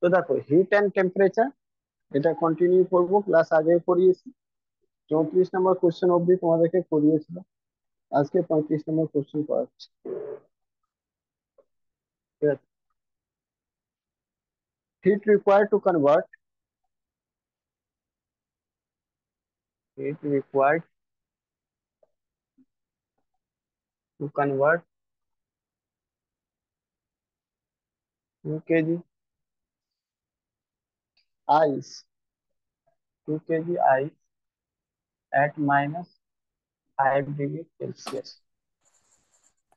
তো দেখো hit and temperature এটা কন্টিনিউ করবো, ক্লাস আগে করিয়েছি। 34 নম্বর কোশ্চেন অবধি তোমাদেরকে করিয়েছিল, আজকে 35 নম্বর কোশ্চেন করাচ্ছি। ঠিক আছে, heat required to convert, heat required to convert 2 kg ice, 2 kg ice at -5 degrees Celsius.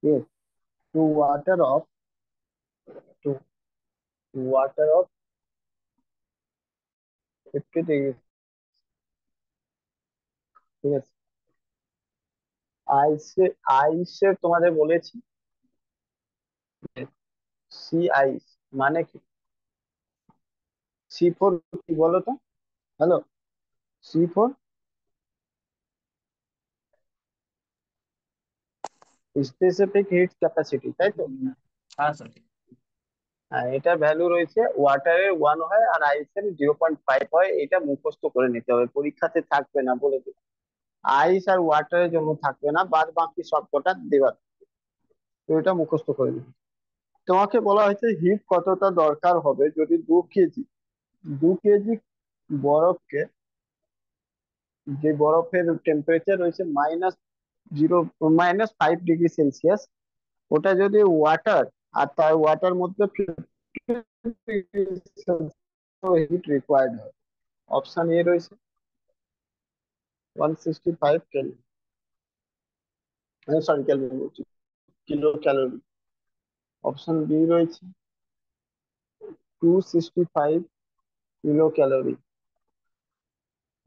Yes, to water of to water of 50 degrees. ঠিক আছে, আইসে আইসে তোমাদের বলেছি সি আইস মানে কি, C4 কি বলো তো? Hello, C4 specific hit capacity, তাই তো? হ্যাঁ স্যার। হ্যাঁ, এটা ভ্যালু রয়েছে, ওয়াটারের 1 হয় আর আইসের 0.5 হয়। এটা মুখস্থ করে নিতে হবে, পরীক্ষাতে থাকবে না বলে দিই। আইস আর ওয়াটারের জন্য থাকবে না, বাদ বাকি সবকটা দেওয়া থাকবে। তো এটা মুখস্থ করে নিবে। তোমাকে বলা হয়েছে হিট কতটা দরকার হবে যদি 2 কেজি বরফকে, যে বরফের টেম্পারেচার রয়েছে -0 -5 ডিগ্রি সেলসিয়াস, ওটা যদি ওয়াটার, আর তার ওয়াটার মধ্যে হিট রিকোয়ার্ড হয়। অপশন এ রয়েছে 165 কেলভিন, সরি কেলভিন বলছি, কিলো ক্যালোরি। অপশন বি রয়েছে 265 কিলো ক্যালোরি।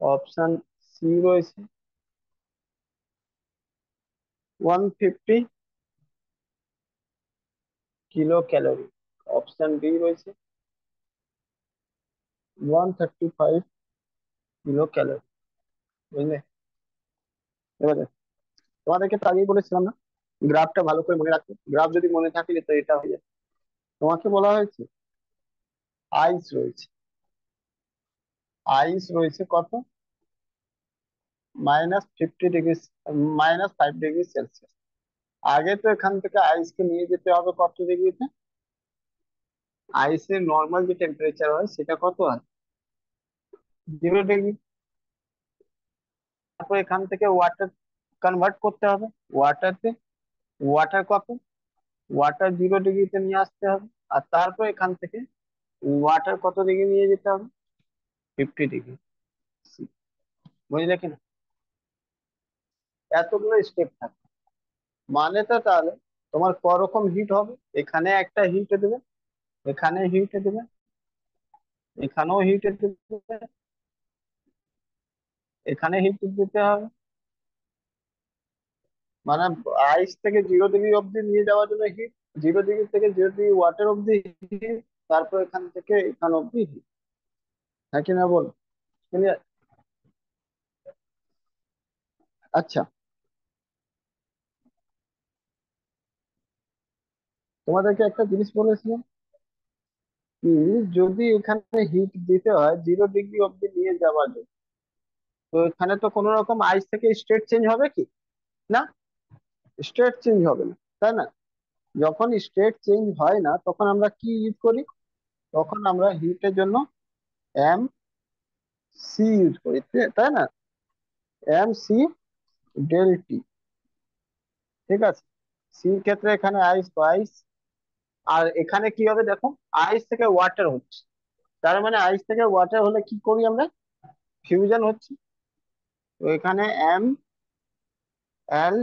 অপশন সি রয়েছে 150 কিলো ক্যালোরি। অপশন ডি রয়েছে 135 কিলো ক্যালোরি। বুঝলে? এবারে তোমাদেরকে তো আগেই বলেছিলাম না, গ্রাফটা ভালো করে মনে রাখো, গ্রাফ যদি মনে থাকে তো এটা হয়ে যায়। তোমাকে বলা হয়েছে আইস রয়েছে, আইস রয়েছে কত, -50 ডিগ্রি, -5 ডিগ্রি সেলসিয়াস। আগে তো এখান থেকে আইসকে নিয়ে যেতে হবে কত ডিগ্রিতে? আইসের নর্মাল যে টেম্পারেচার হয় সেটা কত হয়, 0 ডিগ্রি। তারপর এখান থেকে ওয়াটার কনভার্ট করতে হবে ওয়াটারতে, ওয়াটার কত, ওয়াটার 0 ডিগ্রিতে নিয়ে আসতে হবে। আর তারপর এখান থেকে ওয়াটার কত ডিগ্রি নিয়ে যেতে হবে, 50 ডিগ্রি। বুঝলে কিনা? এতগুলো স্টেপ থাকে, মানে তো তাহলে তোমার করকম হিট হবে, এখানে একটা হিট দেবে, এখানে হিট দেবে, এখানেও হিট দেবে, এখানে হিট দিতে হবে। মানে আইস থেকে 0 ডিগ্রি অব্দি নিয়ে যাওয়ার জন্য হিট, 0 ডিগ্রি থেকে 0 ডিগ্রি ওয়াটার অব্দি হিট, তারপর এখান থেকে এখান অব্দি হিট। হ্যাঁ কিনা বল? ক্লিয়ার? আচ্ছা, তোমাদেরকে একটা জিনিস বলেছিলাম কি, যদি এখানে হিট দিতে হয় 0 ডিগ্রি অব্দি নিয়ে যাওয়ার জন্য, তো এখানে তো কোনো রকম আইস থেকে স্টেট চেঞ্জ হবে কি? না, স্টেট চেঞ্জ হবে না, তাই না? যখন স্টেট চেঞ্জ হয় না তখন আমরা কি ইউজ করি? তখন আমরা হিটের জন্য এম সি ইউজ করি, তাই না? MC del T. ঠিক আছে, সি ক্ষেত্রে এখানে আইস তো আইস, আর এখানে কি হবে দেখো, আইস থেকে ওয়াটার হচ্ছে, তার মানে আইস থেকে ওয়াটার হলে কি করি আমরা, ফিউশন হচ্ছে। তো এখানে এল এল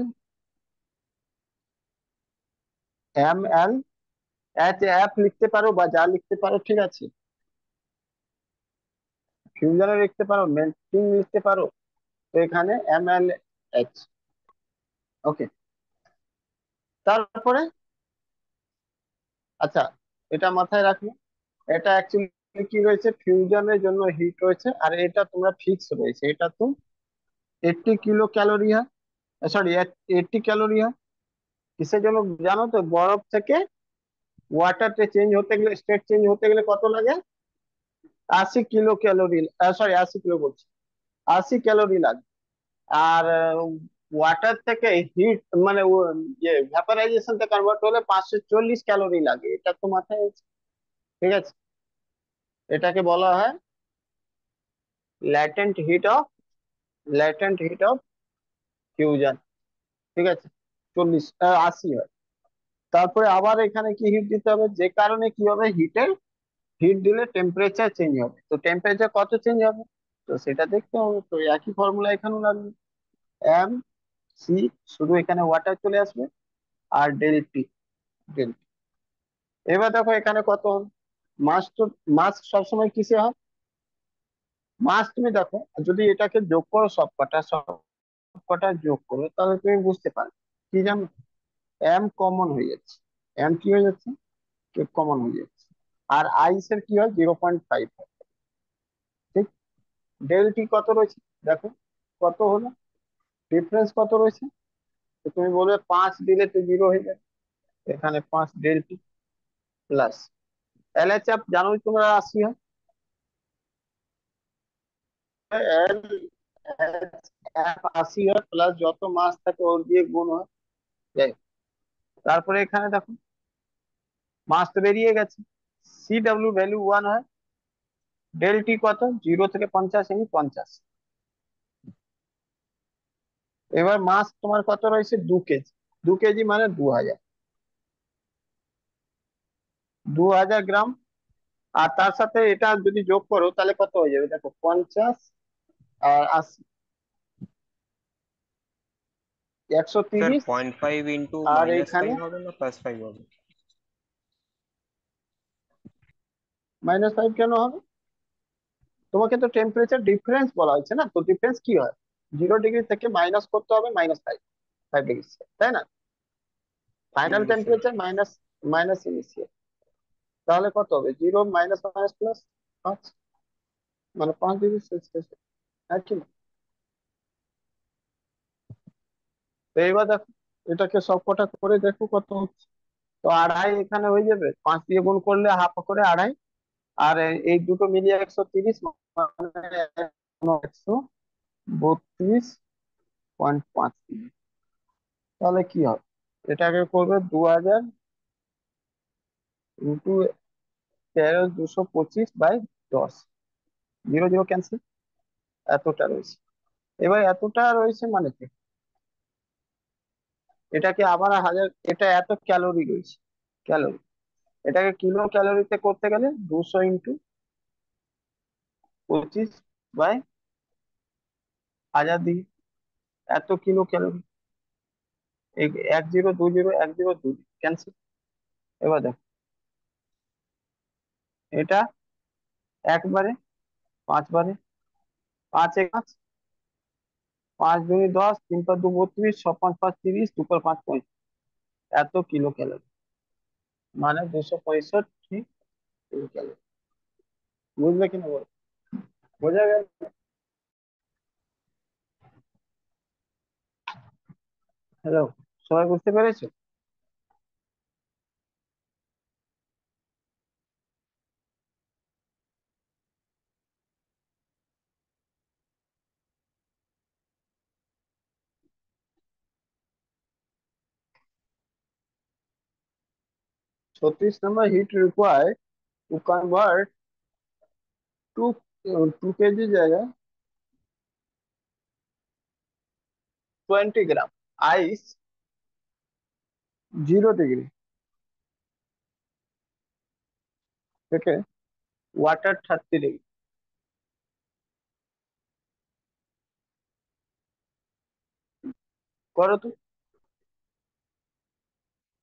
এফ লিখতে পারো বা যা লিখতে পারো, ঠিক আছে, ফিউশনে লিখতে পারো, মেল্টিং লিখতে পারো। তো এখানে MLH। ওকে, তারপরে আচ্ছা, এটা মাথায় রাখবে, এটা অ্যাকচুয়ালি কি রয়েছে, ফিউশনের জন্য হিট রয়েছে, আর এটা তোমরা ফিক্স রয়েছে, এটা তো 80 কিলো ক্যালোরি হয়, সরি 80 ক্যালোরি হয়। কিসের জন্য জানো তো? বরফ থেকে ওয়াটারতে চেঞ্জ হতে গেলে, স্টেট চেঞ্জ হতে গেলে কত লাগে? 80 কিলো ক্যালোরি, সরি 80 কিলো বলছি, 80 ক্যালোরি লাগে। আর ওয়াটার থেকে হিট মানে ভ্যাপারাইজেশনতে কনভার্ট হলে 540 ক্যালোরি লাগে, এটা তো মাথায় আছে। ঠিক আছে, এটাকে বলা হয় latent heat of latent heat of fusion. ঠিক আছে, 80 হয়। তারপরে আবার এখানে কি হিট দিতে হবে, যে কারণে কি হবে, হিট দিলে টেম্পারেচার চেঞ্জ হবে, তো টেম্পারেচার কত চেঞ্জ হবে, তো সেটা দেখতে হবে। তো একই ফর্মুলা এখানেও লাগবে, এম সি, শুধু এখানে ওয়াটার চলে আসবে, আর ডেল টি। এবার দেখো এখানে কত হবে, মাস তো, মাস সবসময় কিসে হয়, মাস তুমি দেখো যদি এটাকে যোগ করো, সব কটা যোগ করো, তাহলে তুমি বুঝতে পারবে কি জানো, এম কমন হয়ে যাচ্ছে, এম কি হয়ে যাচ্ছে, কমন হয়ে যাচ্ছে। আর আইস এর কি হয়, 0.5। ঠিক, ডেল টি কত রয়েছে, দেখো কত হলো, ডিফারেন্স কত রয়েছে, তো তুমি বলবে 5 দিলে তো 0 হয়ে যাবে, এখানে 5 ডেল টি প্লাস এলএচএফ জানোই তোমরা, 80 হয়, এল এফ 80 হয়, প্লাস যত মাস থাকে ওর দিয়ে গুণ হয়, যাই হোক। তারপরে এখানে দেখো মাস তো বেরিয়ে গেছে, সি ডাব্লিউ ভ্যালু 1 হয়, ডেল টি কত, 0 থেকে 50 এমনি 50। এবার মাস তোমার কত রয়েছে, 2 কেজি, 2 কেজি মানে 2000, 2000 গ্রাম। আর তার সাথে এটা যদি যোগ করো তাহলে কত হয়ে যাবে, দেখো 50 আর 80, একশো স্যার তিরিশ 0.5 ইন্টু আর মাইনাস এখানে ফাইভ হবে না +5 হবে? -5 কেন হবে, তোমাকে তো টেম্পারেচার ডিফারেন্স বলা হয়েছে না, তো ডিফারেন্স কি হয়, 0 ডিগ্রি থেকে মাইনাস করতে হবে -5, 5 ডিগ্রি, তাই না, ফাইনাল জি sir. Temperature minus minus initial, তাহলে কত হবে, 0 মাইনাস মাইনাস প্লাস 5, মানে 5 ডিগ্রি সেলসিয়াস, একই না? তো এবার দেখো এটাকে সবকটা করে দেখো কত হচ্ছে, তো আড়াই এখানে হয়ে যাবে, 5 দিয়ে গুণ করলে হাফ করে আড়াই, আর এই দুটো মিলিয়ে 130, মানে 132.5। তাহলে কি হবে, এটাকে করবে 2000 × 13 225/10, 0 0 ক্যান্সেল, এতটা রয়েছে। এবার এতটা রয়েছে মানে কি, এটাকে আবার হাজার, এটা এত ক্যালোরি রয়েছে, ক্যালোরি, এটাকে কিলো ক্যালোরিতে করতে গেলে 200 × 25/1000 দিই, এত কিলো ক্যালোরি, 1 0 2 0 1 0 2 ক্যান্সেল। এবার দেখো এটা একবারে, 5 বারে, 5 1 5, 5 2 10, 3 5 2 32, 6 5 5 30, 2 5 5 35, এত কিলো ক্যালোরি, মানে 265 কিলো ক্যালোরি। বুঝলে কিনা বল, বোঝা গেল? হ্যালো, সবাই বুঝতে পেরেছো? 36 number heat required to convert to 2 KG জায়গায় 20 গ্রাম আইস 0 ডিগ্রি থেকে ওয়াটার 30 ডিগ্রি। করো তো,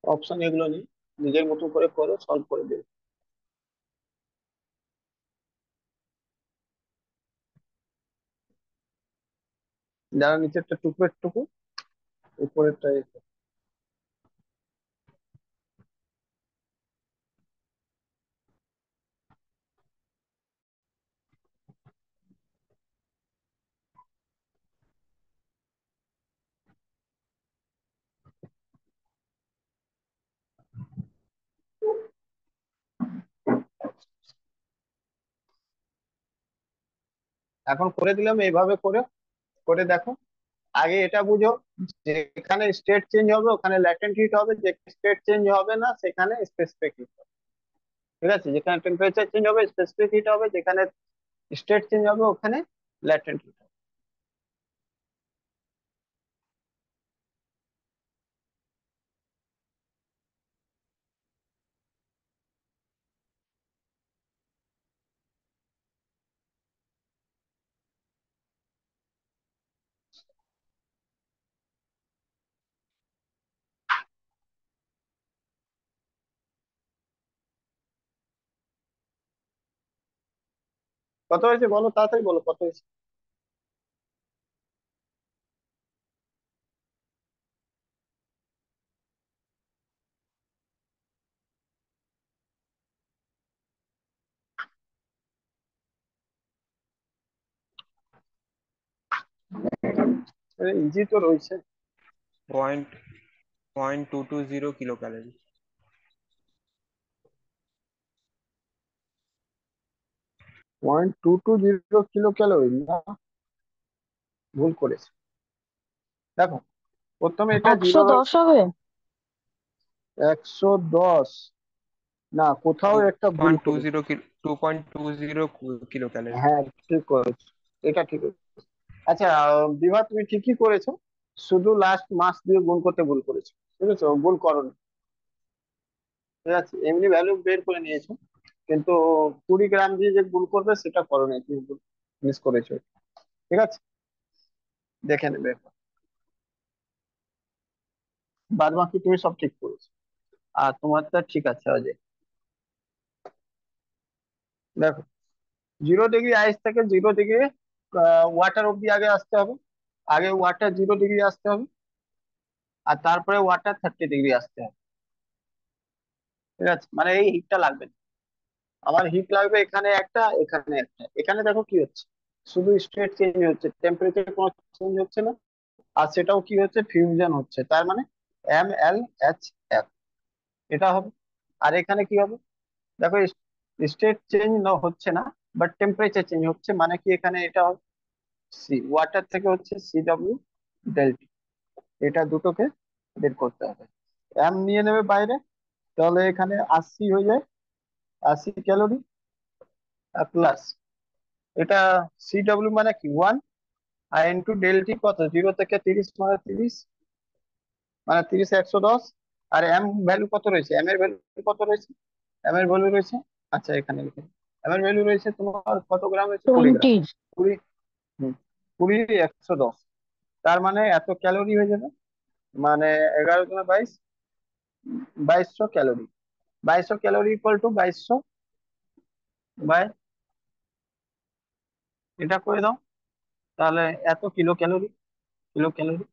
অপশন এগুলো নেই, নিজের মতো করে করো, সলভ করে দেবে। যারা নিচেরটা টুকরো টুকু, উপরেরটা এখন করে দিলাম, এইভাবে করে করে দেখো। আগে এটা বুঝো, যেখানে স্টেট চেঞ্জ হবে ওখানে ল্যাটেন্ট হিট হবে, যে স্টেট চেঞ্জ হবে না সেখানে স্পেসিফিক হিট হবে। ঠিক আছে, যেখানে টেম্পারেচার চেঞ্জ হবে স্পেসিফিক হিট হবে, যেখানে স্টেট চেঞ্জ হবে ওখানে ল্যাটেন্ট হিট হবে। কত হয়েছে বলো, তাড়াতাড়ি বলো কত হয়েছে। ইজি তো রয়েছে। Point 0.220 kilo calorie. 0.220 kilo calorie না, ভুল করেছে। দেখো, প্রথমে এটা জিরো 110 হবে। 110, না কোথাও টু একটা ভুল পয়েন্ট টু করেছে। Zero 2.20 kilo calorie. হ্যাঁ, ঠিক করেছো, এটা ঠিক আছে। আচ্ছা, বিভা তুমি ঠিকই করেছো, শুধু লাস্ট মাস দিয়ে গুণ করতে ভুল করেছো। ঠিক আছে, ভুল করোনি। ঠিক আছে, এমনি ভ্যালু বের করে নিয়েছো, কিন্তু 20 গ্রাম দিয়ে যে গুণ করবে সেটা করোনি, তুমি মিস করেছো। ঠিক আছে, দেখে নেবে একবার। বাদ বাকি তুমি সব ঠিক করেছো, আর তোমারটা ঠিক আছে অজয়। দেখো, 0 ডিগ্রি আইস থেকে 0 ডিগ্রি ওয়াটার অব্দি আগে আসতে হবে। আগে ওয়াটার 0 ডিগ্রি আসতে হবে, আর তারপরে ওয়াটার 30 ডিগ্রি আসতে হবে। ঠিক আছে, মানে এই হিটটা লাগবে না। আমার হিট লাগবে এখানে একটা, এখানে একটা। এখানে দেখো কি হচ্ছে, শুধু স্টেট চেঞ্জ হচ্ছে, টেম্পারেচার কোনো চেঞ্জ হচ্ছে না। আর সেটাও কি হচ্ছে, ফিউশন হচ্ছে, তার মানে MlHF, এটা হবে। আর এখানে কি হবে, দেখো স্টেট চেঞ্জ হচ্ছে না, বাট টেম্পারেচার চেঞ্জ হচ্ছে, মানে কি এখানে এটা হবে সি, ওয়াটার থেকে হচ্ছে CW∆T। এটা দুটোকে বের করতে হবে। নিয়ে নেবে বাইরে, তাহলে এখানে 80 হয়ে যায়, 80 ক্যালোরি। প্লাস এটা CW মানে কি 1, আর ইন্টু ∆T কত, 0 থেকে 30 মানে 30, মানে 30 110। আর ভ্যালু কত রয়েছে, এর ভ্যালু কত রয়েছে, এর ভ্যালু রয়েছে, আচ্ছা এখানে লিখে, এর ভ্যালু রয়েছে তোমার কত গ্রাম রয়েছে, 20 গ্রাম। 20। 20, হুম, 20 110, তার মানে এত ক্যালোরি হয়ে যাবে। মানে 11 × 22, 2200 calorie. 2200 calorie equal to 2200 by, এটা করে দাও, তাহলে এত কিলো ক্যালোরি। কিলো ক্যালোরি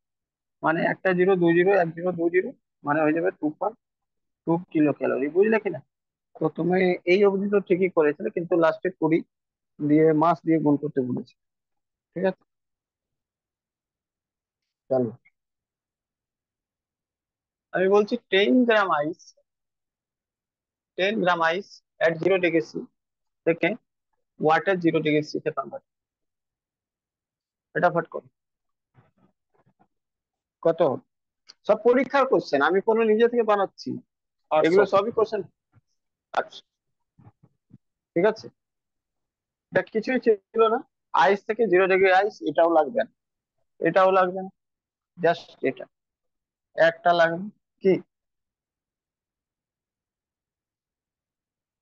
মানে একটা জিরো, দুই জিরো, 1 0 2 0, মানে হয়ে যাবে 2.2 কিলো ক্যালোরি, বুঝলে কিনা। তো তুমি এই অবধি তো ঠিকই করেছিলে, কিন্তু লাস্টে 20 দিয়ে মাস দিয়ে গুণ করতে বলেছি। ঠিক আছে, চলো আমি বলছি 10 গ্রাম আইস, 10 গ্রাম আইস এট 0 ডিগ্রি সি থেকে ওয়াটার 0 ডিগ্রি সি তে কনভার্ট। ফটাফট করো, কত হবে? সব পরীক্ষার কোশ্চেন, আমি কোনো নিজে থেকে বানাচ্ছি না। এগুলো 800। সবই কোশ্চেন। আচ্ছা, ঠিক আছে, এটা কিছুই ছিল না। আইস থেকে 0 ডিগ্রি আইস, এটাও লাগবে না, এটাও লাগবে না, জাস্ট এটা একটা লাগবে। কি,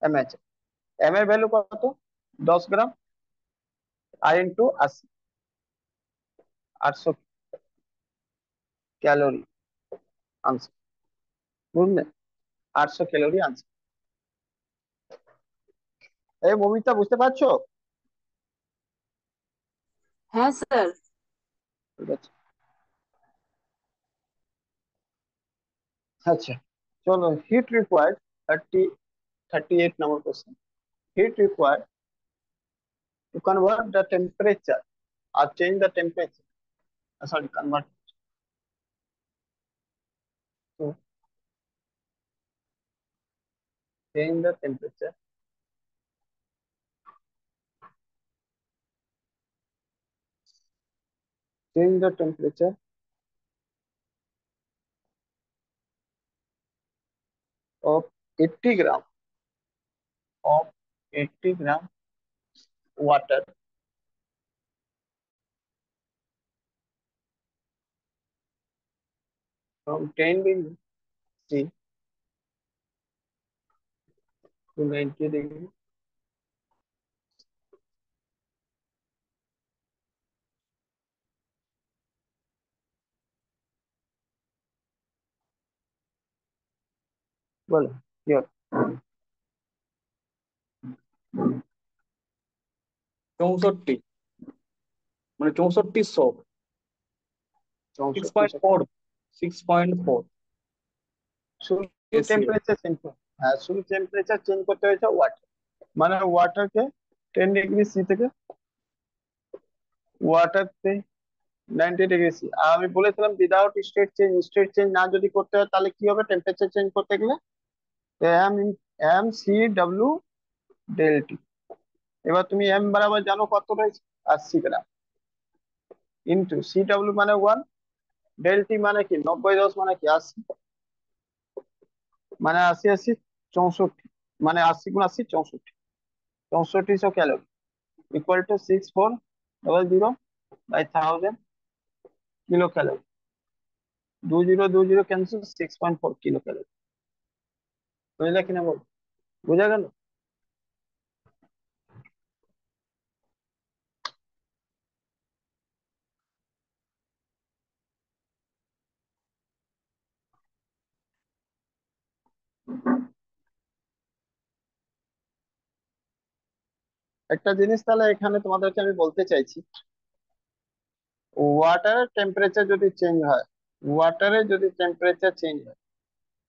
এমএচ, এর ভ্যালু কত, 10 গ্রাম, আর ইন্টু 80, 800 ক্যালোরি আনসার, বুঝলে, 800 ক্যালোরি আনসার। এই মমিতা, বুঝতে পারছো? হ্যাঁ স্যার। ঠিক আছে, আচ্ছা, চলো, heat required 38 number question. Heat required to convert the temperature আর change the temperature, sorry convert, to change the temperature change the temperature of 80 gram of 80 gram water from 10 degree C to 90 degree বলো কি হবে? 64, মানে 6400, six 64 point four 6.4 শুধু SEO. Temperature change করতে, হ্যাঁ শুধু temperature change করতে হয়েছে ওয়াটার, মানে ওয়াটারকে 10 ডিগ্রি সি থেকে ওয়াটারতে 90 ডিগ্রি সি। আর আমি বলেছিলাম উইদাউট স্টেট চেঞ্জ না যদি করতে হয় তাহলে কি হবে টেম্পারেচার চেঞ্জ করতে গেলে, M M C W del T. এবার তুমি এম বরাবর জানো কত রয়েছে 80 গ্রাম, ইন্টু সি ডাব্লিউ মানে 1, ডেল টি মানে কি 90 10 মানে কি 80, মানে 80 80 64, মানে 80 গুণ 80 64, 6400 calorie equal to 6400 by 1000 kilo calorie. 20 20 cancel, 6.4 kilo calorie. বুঝলে কিনা বল, বোঝা গেল? একটা জিনিস তাহলে এখানে তোমাদেরকে আমি বলতে চাইছি, ওয়াটারের টেম্পারেচার যদি চেঞ্জ হয়, ওয়াটারের যদি টেম্পারেচার চেঞ্জ হয়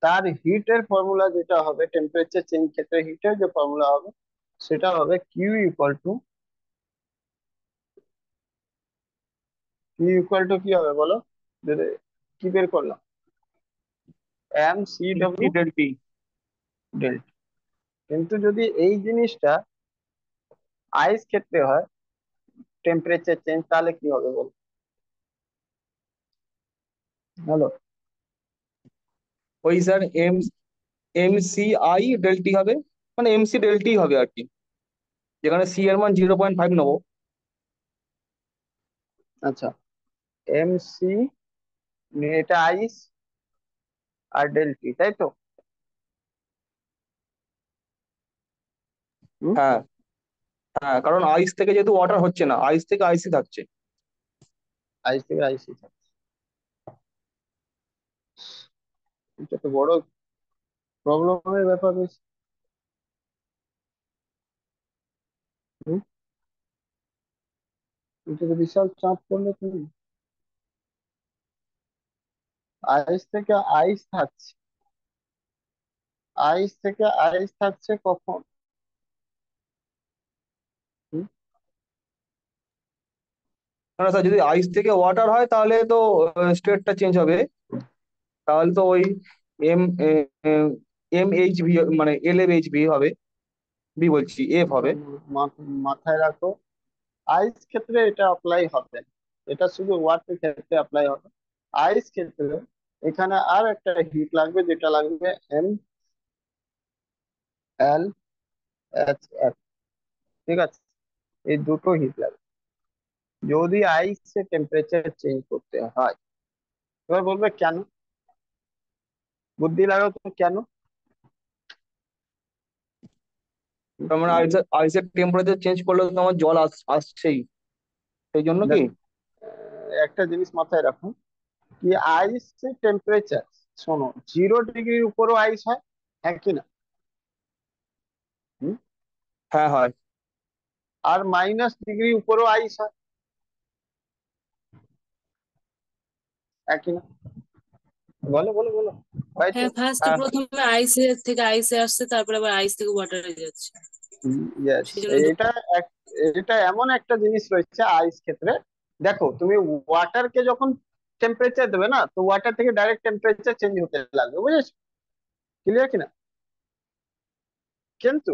তার হিটের ফর্মুলা যেটা হবে, টেম্পারেচার চেঞ্জ ক্ষেত্রে হিটের যে ফর্মুলা হবে সেটা হবে কিউ ইকুয়াল টু কি হবে বলো, যদি কি বের করলাম, M C T W del T. Del. কিন্তু যদি এই জিনিসটা আইস ক্ষেত্রে হয় টেম্পারেচার চেঞ্জ তাহলে কি হবে বলো, হলো? ওই sir M C I del T হবে, মানে এম সি ডেল টি হবে আর কি, যেখানে সি এর মান 0.5 নেবো। আচ্ছা, এম সি এটা আইস আর ডেল টি, তাই তো? হুম, হ্যাঁ হ্যাঁ, কারণ আইস থেকে যেহেতু ওয়াটার হচ্ছে না, আইস থেকে আইসি থাকছে। আইস থেকে আইসি থাকে, এটা তো বড় প্রবলেমের ব্যাপার রয়েছে। হুম, এটা তো বিশাল চাপ পড়লে তুমি, আইস থেকে আইস থাকছে, আইস থেকে আইস থাকছে কখন? হুম, না স্যার, যদি আইস থেকে ওয়াটার হয় তাহলে তো স্টেটটা চেঞ্জ হবে। তাহলে তো ওই এম এম এইচ ভি, মানে এল এম এইচ ভি হবে, বি বলছি এফ হবে। মাথায় রাখো আইস ক্ষেত্রে এটা অ্যাপ্লাই হবে না, এটা শুধু ওয়াটার ক্ষেত্রে অ্যাপ্লাই হবে। আইস ক্ষেত্রে এখানে আর একটা হিট লাগবে, যেটা লাগবে এম এল এইচ এফ, ঠিক আছে? এই দুটো হিট লাগবে যদি আইসের টেম্পারেচার চেঞ্জ করতে হয়। এবার বলবে কেন, বুদ্ধি লাগাও তো কেন। তার মানে আইসের টেম্পারেচার চেঞ্জ করলে তো আমার জল আসছেই, সেই জন্য কি? দেখো, একটা জিনিস মাথায় রাখো, কি আইস টেম্পারেচার, শোনো 0 ডিগ্রির উপরও আইস হয়, হ্যাঁ কি না? হুম? হ্যাঁ হয়। আর -ডিগ্রি উপরও আইস হয়, একই না? বলো বলো বলো, তাই তো? হ্যাঁ, ফার্স্টে হ্যাঁ প্রথমে আইসে থেকে আইসে আসছে, তারপরে আবার আইস থেকে ওয়াটারে যাচ্ছে, ইয়েস, সেই জন্য এটা এক- এটা এমন একটা জিনিস রয়েছে আইস ক্ষেত্রে। দেখো তুমি ওয়াটারকে যখন টেম্পারেচার দেবে না, তো ওয়াটার থেকে ডাইরেক্ট টেম্পারেচার চেঞ্জ হতে লাগবে, বুঝেছো? ক্লিয়ার কিনা? কিন্তু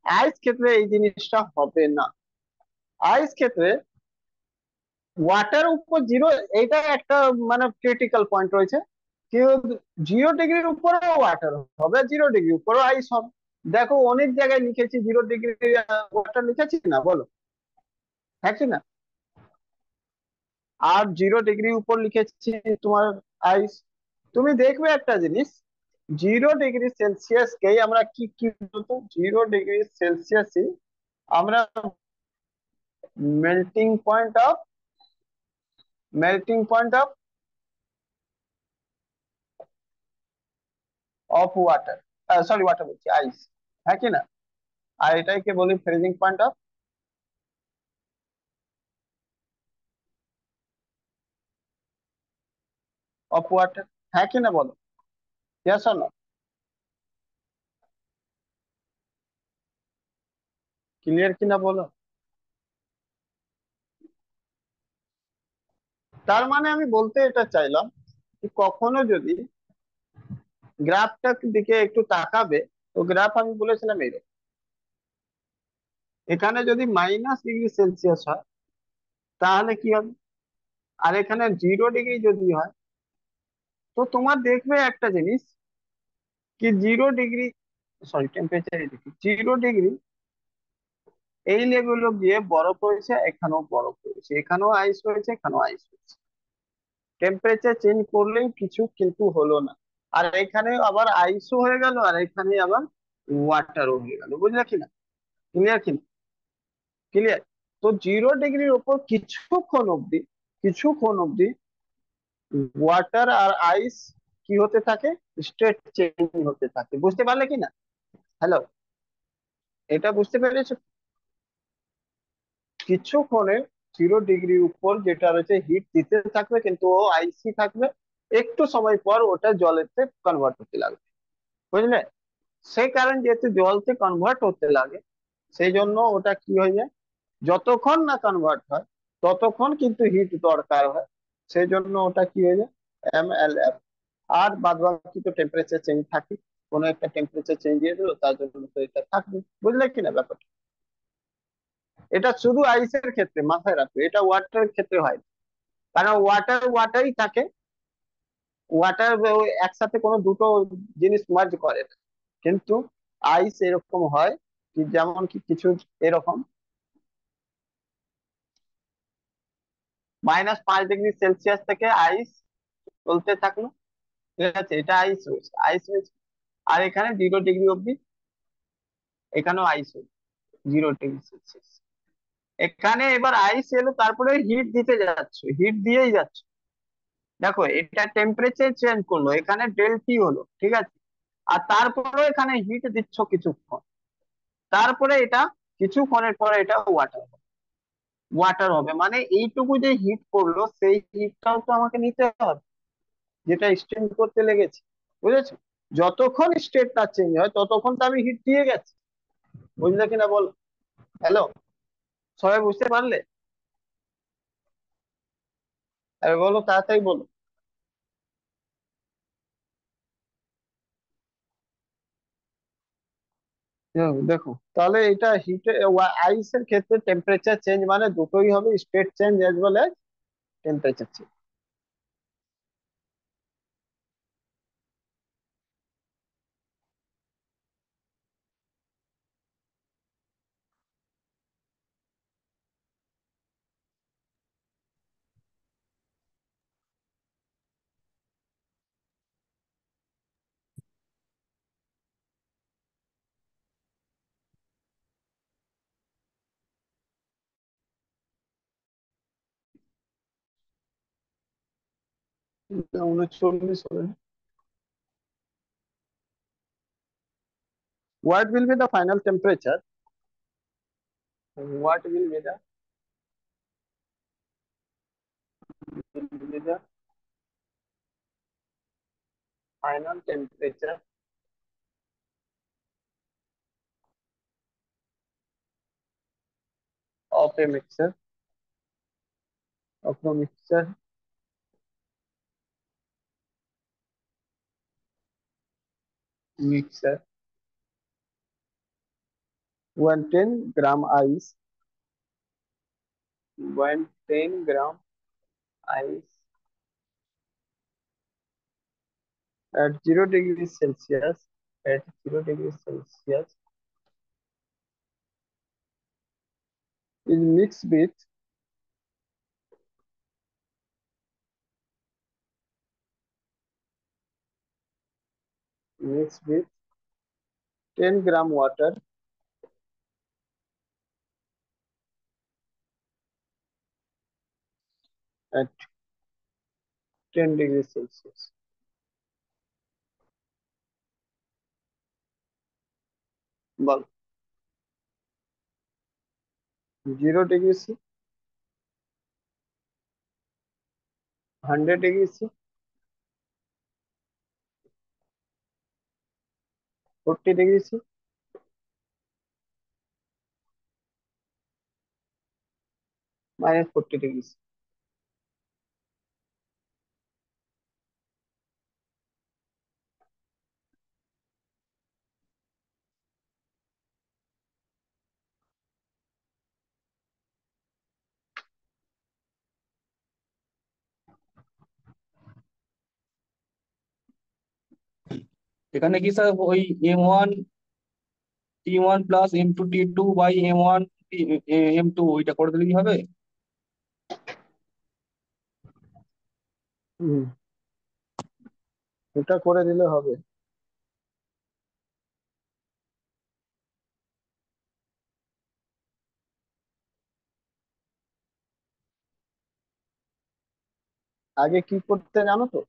আইস ক্ষেত্রে এই জিনিসটা হবে না। আইস ক্ষেত্রে ওয়াটার উপর জিরো, এটা একটা মানে ক্রিটিক্যাল পয়েন্ট রয়েছে। কেউ 0 ডিগ্রির উপরেও ওয়াটার হবে, 0 ডিগ্রির উপরেও আইস হবে। দেখো অনেক জায়গায় লিখেছি 0 ডিগ্রি ওয়াটার লিখেছি না, বলো হ্যাঁ কি না? আর 0 ডিগ্রির উপর লিখেছি তোমার আইস। তুমি দেখবে একটা জিনিস, 0 ডিগ্রি সেলসিয়াসকেই আমরা কি কি বলতো, 0 ডিগ্রি সেলসিয়াসই আমরা melting point of melting point of water, sorry water বলছি, আইস, হ্যাঁ কি না? আর এটাকে বলি ফ্রিজিং পয়েন্ট অফ ওয়াটার, হ্যাঁ কি না বলো, ইয়েস অর নো? ক্লিয়ার কিনা বলো। তার মানে আমি বলতে এটা চাইলাম যে কখনো যদি গ্রাফটার দিকে একটু তাকাবে, তো গ্রাফ আমি বলেছিলাম এরকম, এখানে যদি -ডিগ্রি সেলসিয়াস হয় তাহলে কি হবে, আর এখানে 0 ডিগ্রি যদি হয়, তো তোমার দেখবে একটা জিনিস কি 0 ডিগ্রি, সরি টেম্পারেচার, 0 ডিগ্রি এই লেভেল গিয়ে বরফ হয়েছে, এখানেও বরফ হয়েছে, এখানেও আইস হয়েছে, এখানেও আইস হয়েছে। টেম্পারেচার চেঞ্জ করলেই কিছু কিন্তু হলো না, আর এখানে আবার আইসও হয়ে গেল, আর এখানে আবার ওয়াটারও হয়ে গেল, বুঝলে কিনা? ক্লিয়ার কিনা? ক্লিয়ার। তো 0 ডিগ্রির উপর কিছুক্ষণ অব্দি ওয়াটার আর আইস কি হতে থাকে, স্টেট চেঞ্জ হতে থাকে, বুঝতে পারলে কিনা? হ্যালো, এটা বুঝতে পেরেছো? কিছুক্ষণে 0 ডিগ্রির উপর যেটা রয়েছে হিট দিতে থাকবে, কিন্তু ও আইসি থাকবে, একটু সময় পর ওটা জলেতে কনভার্ট হতে লাগবে, বুঝলে? সেই কারণ যেহেতু জলতে কনভার্ট হতে লাগে, সেই জন্য ওটা কি হয়ে যায়, যতক্ষণ না কনভার্ট হয় ততক্ষণ কিন্তু হিট দরকার হয়, সেই জন্য ওটা কি হয়ে যায়, MLF। আর বাদ বাকি তো টেম্পারেচার চেঞ্জ থাকে, কোনো একটা টেম্পারেচার চেঞ্জ দিয়ে দিল, তার জন্য তো এটা থাকবে, বুঝলে কিনা ব্যাপারটা? এটা শুধু আইসের ক্ষেত্রে মাথায় রাখবে, এটা ওয়াটারের ক্ষেত্রে হয় না। কারণ ওয়াটার ওয়াটারই থাকে, ওয়াটার একসাথে কোনো দুটো জিনিস মার্জ করে না। কিন্তু আইস এরকম হয় কি, যেমন কি কিছু এরকম -5 ডিগ্রি সেলসিয়াস থেকে আইস চলতে থাকলো, ঠিক আছে, এটা আইস রয়েছে, আর এখানে 0 ডিগ্রি অব্দি এখানেও আইস হয়েছে, 0 ডিগ্রি সেলসিয়াস। এখানে এবার আইস এলো, তারপরে হিট দিতে যাচ্ছে, হিট দিয়েই যাচ্ছে। দেখো এটা টেম্পারেচার চেঞ্জ করলো, এখানে ডেল্টি হলো, ঠিক আছে, আর তারপরে এখানে হিট দিচ্ছ কিছুক্ষণ, তারপরে এটা কিছুক্ষণের পরে এটা ওয়াটার হবে, মানে এইটুকু যে হিট করলো সেই হিটটাও তো আমাকে নিতে হবে, যেটা স্টিম করতে লেগেছে, বুঝেছো? যতক্ষণ স্টেট না চেঞ্জ হয় ততক্ষণ তো আমি হিট দিয়ে গেছি, বুঝলে কিনা বল। হ্যালো, সবাই বুঝতে পারলে? আরে বলো, তাড়াতাড়ি বলো। দেখো তাহলে এটা হিটে আইসের ক্ষেত্রে টেম্পারেচার চেঞ্জ মানে দুটোই হবে, state change as well as temperature change. এটা 39 হবে। What will be the final temperature? What will be the final temperature of a mixture mixer 110 gram ice, 110 gram ice at 0 degrees Celsius, at 0 degrees Celsius is mixed with 10 gram water at 10 degrees Celsius. Ball 0 degree C, 100 degree C, 40 degree C, minus 40 degree C. এখানে কি sir ওই M1 T1 plus M2 T2 by M1 M2 ওইটা করে দিলেই হবে? হুম, ওটা করে দিলে হবে। আগে কি করতে জানো তো?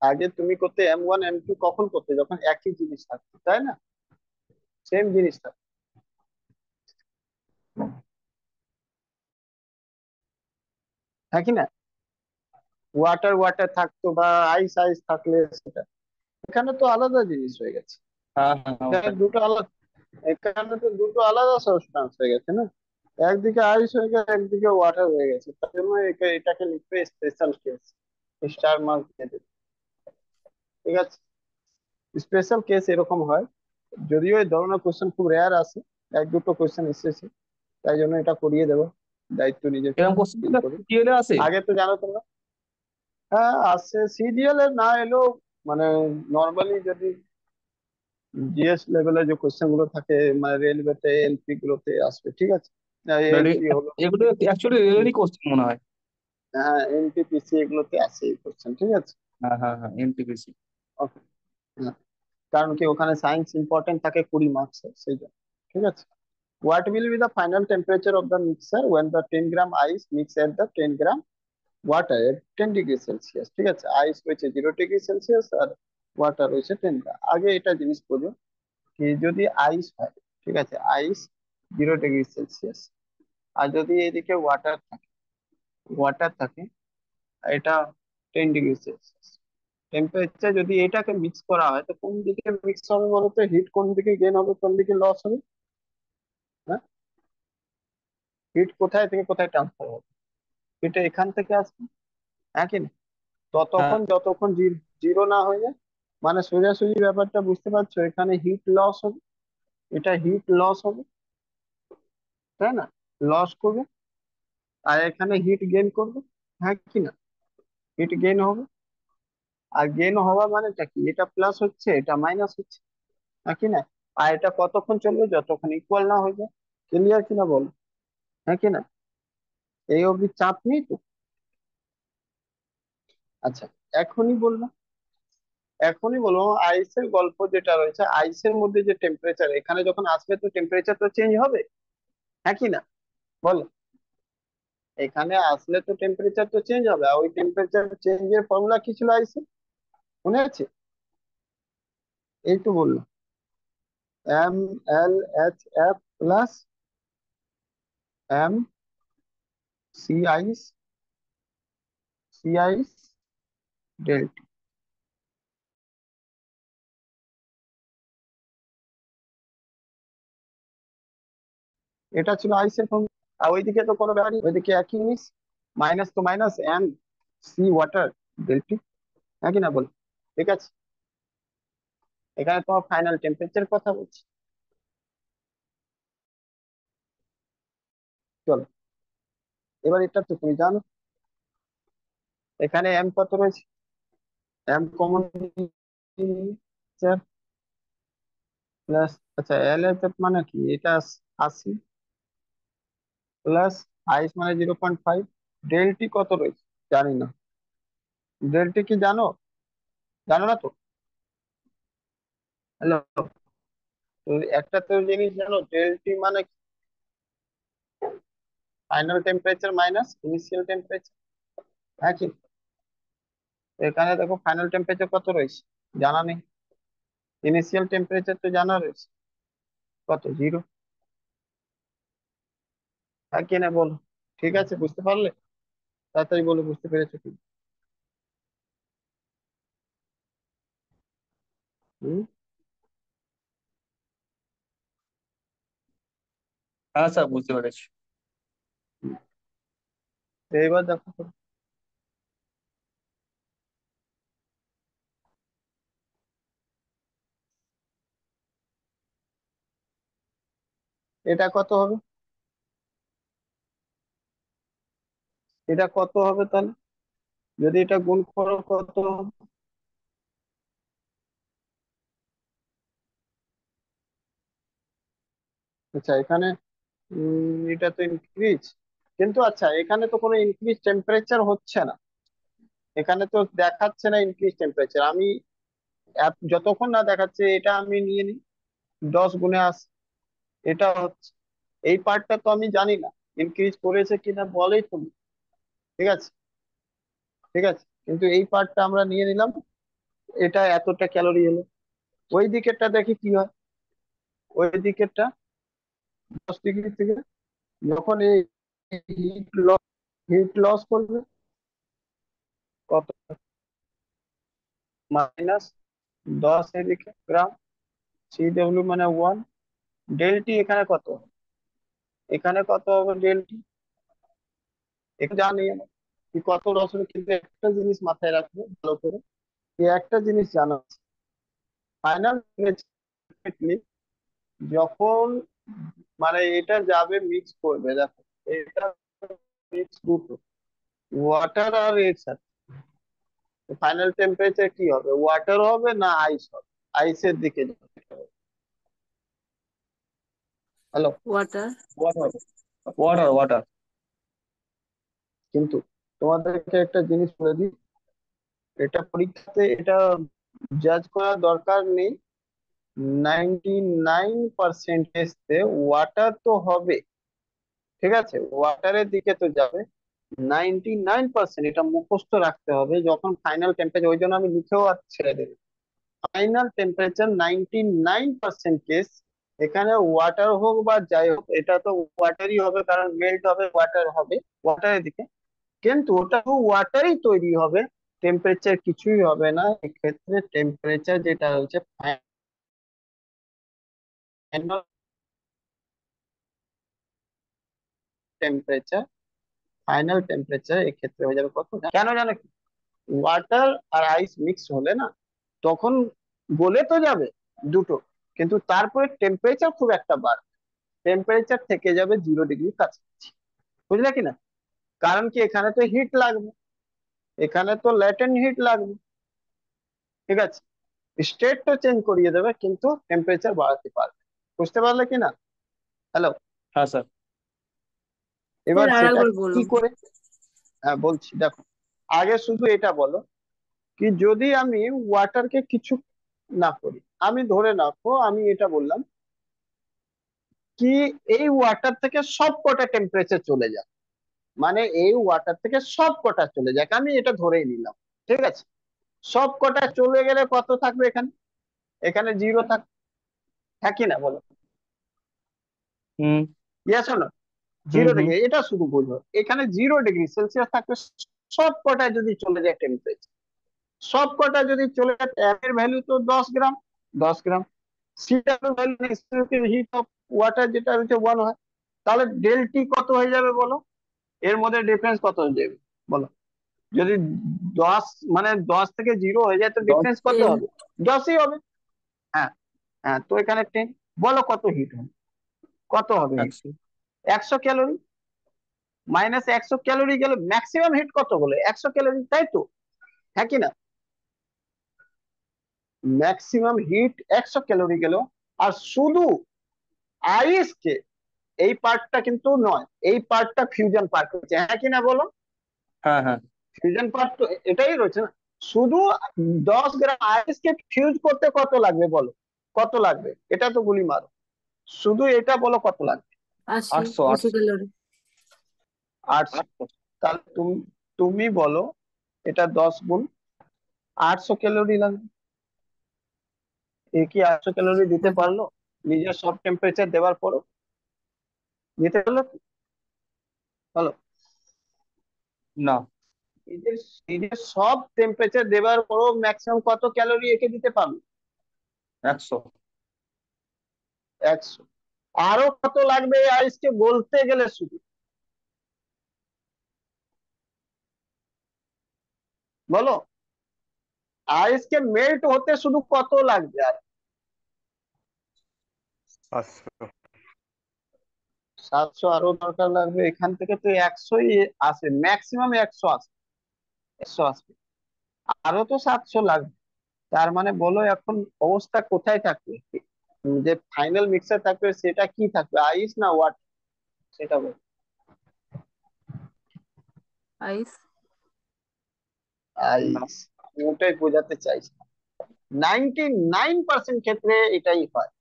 আগে তুমি করতে M1 M2 কখন করতে, যখন একই জিনিস থাকতো, তাই না? সেম জিনিস থাকতো, হ্যাঁ কি না? ওয়াটার ওয়াটার থাকতো বা আইস আইস থাকলে সেটা, এখানে তো আলাদা জিনিস হয়ে গেছে। হ্যাঁ হ্যাঁ এখানে দুটো আলাদা, এখানে তো দুটো আলাদা সাবস্টান্স হয়ে গেছে না? একদিকে আইস হয়ে গেছে, একদিকে ওয়াটার হয়ে গেছে, তার জন্য এটাকে লিখবে স্পেশাল কেস, স্টার মার্ক দিয়ে দেবে। ঠিক আছে, স্পেশাল কেস এরকম হয়, যদিও এই ধরনের কোশ্চেন খুব রেয়ার আসে, এক দুটো কোশ্চেন এসেছে, তাই জন্য এটা করিয়ে দেবো, দায়িত্ব নিজেকে এরকম কোশ্চেন ফিল করি। সিরিয়ালে আসে? আগে তো জানো তোমরা, হ্যাঁ আসছে, সিডিএল এর না এলেও মানে নর্মালি যদি জিএস লেভেলে যে কোশ্চেন গুলো থাকে, মানে রেলওয়েতে এলপি গুলোতে আসবে, ঠিক আছে? এলপি হলো, এগুলো অ্যাকচুয়ালি রেলেরই কোশ্চেন মনে হয়। হ্যাঁ এনটিপিসি এগুলোতে আসে এই কোশ্চেন, ঠিক আছে? হ্যাঁ হ্যাঁ হ্যাঁ, এনটিপিসি। ওকে, কারণ কি ওখানে সায়েন্স ইম্পর্টেন্ট থাকে 20 মার্কস, সেই জন্য। ঠিক আছে, what will be the final temperature of the mixer when the 10 gram ice mix at the 10 gram water at 10 degree Celsius? ঠিক আছে, আইস হয়েছে 0 ডিগ্রি সেলসিয়াস আর ওয়াটার হয়েছে 10 গ্রাম। আগে এটা জিনিস বোঝো, কি যদি আইস হয়, ঠিক আছে, আইস 0 ডিগ্রি সেলসিয়াস, আর যদি এদিকে ওয়াটার থাকে এটা 10 ডিগ্রি সেলসিয়াস, টেম্পারেচার যদি এটাকে মিক্স করা হয়, তো কোন দিকে মিক্স হবে বলতো? হিট কোন দিকে গেইন হবে, কোন দিকে লস হবে? হ্যাঁ, হিট কোথায় থেকে কোথায় ট্রান্সফার হবে? এটা এখান থেকে আসবে, হ্যাঁ কি না? হ্যাঁ যতক্ষণ জিরো না হয়ে যায়, মানে সোজাসুজি ব্যাপারটা বুঝতে পারছো, এখানে হিট লস হবে, এটা হিট লস হবে, তাই না? লস করবে, আর এখানে হিট গেইন করবে, হ্যাঁ কি না? হিট গেইন হবে, আর গেইন হওয়া মানেটা কি? এটা প্লাস হচ্ছে, এটা মাইনাস হচ্ছে, হ্যাঁ কি না? আর এটা কতক্ষণ চলবে? যতক্ষণ ইকুয়াল না হয়ে যায়। ক্লিয়ার কিনা বলো, হ্যাঁ কি না? এই অবধি চাপ নেই তো? আচ্ছা, এখনই বললাম, এখনই বলবো আইসের গল্প যেটা রয়েছে, আইসের মধ্যে যে টেম্পারেচার এখানে যখন আসবে, তো টেম্পারেচার তো চেঞ্জ হবে, হ্যাঁ কি না? বলো, এখানে আসলে তো টেম্পারেচার তো চেঞ্জ হবে, আর ওই টেম্পারেচার চেঞ্জের ফর্মুলা কি ছিল আইসে, মনে আছে? এই তো বললো, M L H F plus M C I C I delta, এটা ছিল আইসের ফর্মুলা। আর ওইদিকে তো কোনো ব্যাপারই, ওইদিকে একই জিনিস, মাইনাস তো মাইনাস, এম সি ওয়াটার ডেল্টি, হ্যাঁ কি না বল? ঠিক আছে, এখানে তোমার ফাইনাল টেম্পারেচার কথা বলছি। চলো, এবার এটা তো তুমি জানো, এখানে এম কত রয়েছে? এম কমন প্লাস, আচ্ছা এল এফ মানে কি এটা? 80 প্লাস আইস মানে 0.5। ডেল টি কত রয়েছে জানি না। ডেল টি কি জানো? জানো না তো? হ্যালো, তো একটা তো জিনিস জানো, ডেল টি মানে final temperature minus initial temperature. হ্যাঁ কি? তো এখানে দেখো ফাইনাল টেম্পারেচার কত রয়েছে জানা নেই, ইনিশিয়াল টেম্পারেচার তো জানা রয়েছে। কত? 0। হ্যাঁ কি না বলো? ঠিক আছে, বুঝতে পারলে? তাড়াতাড়ি বলো বুঝতে পেরেছো কি। হুম। হ্যাঁ স্যার, বুঝতে পেরেছি। তো এবার দেখো তো, এটা কত হবে? এটা কত হবে তাহলে যদি এটা গুণ করো কত হবে? আচ্ছা এখানে এটা তো ইনক্রিজ, কিন্তু আচ্ছা এখানে তো কোনো ইনক্রিজ টেম্পারেচার হচ্ছে না। এখানে তো দেখাচ্ছে না ইনক্রিজ টেম্পারেচার। আমি যতক্ষণ না দেখাচ্ছে এটা আমি নিয়ে নিই 10 গুণে 80। এটা হচ্ছে, এই পার্টটা তো আমি জানি না ইনক্রিজ করেছে কিনা, বলেই তুমি। ঠিক আছে, ঠিক আছে, কিন্তু এই পার্টটা আমরা নিয়ে নিলাম। এটা এতটা ক্যালোরি হলো। ওই দিকেরটা দেখি কি হয়। ওই দিকেরটা 10 ডিগ্রি থেকে যখন এই হিট লস করবে কত? -10 এদিকে গ্রাম। সিডব্লিউ মানে 1। ডেল টি এখানে কত? এখানে কত হবে ডেল টি? একটু জানি আমরা কি কত রসুন, কিন্তু একটা জিনিস মাথায় রাখবে ভালো করে, যে একটা জিনিস জানা আছে, ফাইনাল যখন মানে এটা যাবে মিক্স করবে, দেখো এটা মিক্স দুটো, ওয়াটার আর এর সাথে, ফাইনাল টেম্পারেচার কি হবে? ওয়াটার হবে না আইস হবে? আইসের দিকে যাবে। Hello, water. Water, water, water. কিন্তু তোমাদেরকে একটা জিনিস বলে দিই, এটা পরীক্ষাতে এটা জাজ করার দরকার নেই। 99% ওয়াটার তো হবে, ঠিক আছে, ওয়াটারের দিকে তো যাবে। 99% এটা মুখস্থ রাখতে হবে যখন ফাইনাল টেম্পারেচার, ওই জন্য আমি লিখেও আর ছেড়ে দেবো। ফাইনাল টেম্পারেচার 99% কেস এখানে ওয়াটার হোক বা যাই হোক, এটা তো ওয়াটারই হবে, কারণ মেল্ট হবে ওয়াটার হবে ওয়াটারের দিকে। কিন্তু ওটা ওয়াটারই তৈরি হবে, টেম্পারেচার কিছুই হবে না এক্ষেত্রে। টেম্পারেচার যেটা হচ্ছে ফাইনাল টেম্পারেচার, ফাইনাল টেম্পারেচার এক্ষেত্রে হয়ে যাবে কত কেন জানো কি? ওয়াটার আর আইস মিক্স হলে না, তখন গলে তো যাবে দুটো, কিন্তু তারপরে টেম্পারেচার খুব একটা বাড়বে, টেম্পারেচার থেকে যাবে 0 ডিগ্রির কাছাকাছি। বুঝলে কিনা? কারণ কি এখানে তো হিট লাগবে, এখানে তো ল্যাটেন্ট হিট লাগবে। ঠিক আছে, স্টেট তো চেঞ্জ করিয়ে দেবে কিন্তু টেম্পারেচার বাড়াতে পারবে। বুঝতে পারলে কিনা? হ্যালো, হ্যাঁ স্যার। এবার আর সেটা একবার কি বলুন। করে? হ্যাঁ বলছি, দেখো আগে শুধু এটা বলো, কি যদি আমি ওয়াটারকে কিছু না করি, আমি ধরে রাখো আমি এটা বললাম কি এই ওয়াটার থেকে সব কটা টেম্পারেচার চলে যাক, মানে এই ওয়াটার থেকে সব কটা চলে যাক, আমি এটা ধরেই নিলাম। ঠিক আছে, সব কটা চলে গেলে কত থাকবে এখানে? এখানে 0 থাকবে। হ্যাঁ কি না বলো? হুম, ইয়েস না? হুম, 0 ডিগ্রি, এটা শুধু বুঝো, এখানে 0 ডিগ্রি সেলসিয়াস থাকবে। সব কটা যদি চলে যায় টেম্পারেচার, সব কটা যদি চলে যায়, এর ভ্যালু তো 10 গ্রাম, 10 গ্রাম। সিটার ভ্যালু হিট অফ ওয়াটার যেটা হচ্ছে 1 হয়, তাহলে ডেল টি কত হয়ে যাবে বলো? এর মধ্যে ডিফারেন্স কত হয়ে যাবে বলো? যদি 10 মানে 10 থেকে 0 হয়ে যায় তো 10। ডিফারেন্স কত 10। হবে? 10ই হবে। হ্যাঁ, হ্যাঁ, তো এখানে 10। বলো কত হিট হবে? কত হবে হিট? 100। 100 ক্যালোরি। -100 ক্যালোরি গেল, ম্যাক্সিমাম হিট কত বলে 100 ক্যালোরি, তাই তো? হ্যাঁ কি না? ম্যাক্সিমাম হিট 100 ক্যালোরি গেল, আর শুধু আইস কে, এই পার্টটা কিন্তু নয়, এই পার্টটা ফিউশন পার্ট হচ্ছে, হ্যাঁ কি না বলো? হ্যাঁ হ্যাঁ ফিউশন পার্ট তো এটাই রয়েছে না। শুধু 10 গ্রাম আইস কে ফিউজ করতে কত লাগবে বলো, কত লাগবে? এটা তো গুলি মারো, শুধু এটা বলো কত লাগবে। 80 800 80 800 ক্যালোরি। 800। তাহলে তুমি তুমি বলো এটা 10 গুণ 800 ক্যালোরি লাগবে। এ কি 800 ক্যালোরি দিতে হ্যাঁ। পারলো নিজের সব টেম্পারেচার দেওয়ার পরও? দিতে পারলো কি? বলো। না, নিজের নিজের সব টেম্পারেচার দেওয়ার পরও ম্যাক্সিমাম কত ক্যালোরি একে দিতে পারলো? 100। 100। আরো কত লাগবে এই আইসকে গলতে গেলে শুধু, বলো। আইসকে মেল্ট হতে শুধু কত লাগবে? আর 700। 700 আরো দরকার লাগবে, এখান থেকে তো 100ই আসে, ম্যাক্সিমাম 100 আসে, 100 আসবে, আরো তো 700 লাগবে। তার মানে বলো এখন অবস্থা কোথায় থাকবে? যে ফাইনাল মিক্সার থাকবে সেটা কি থাকবে, আইস না ওয়াটার? সেটা বলো। আইস। না, আইস। আমি ওটাই বোঝাতে চাইছি, 99% ক্ষেত্রে এটাই হয়।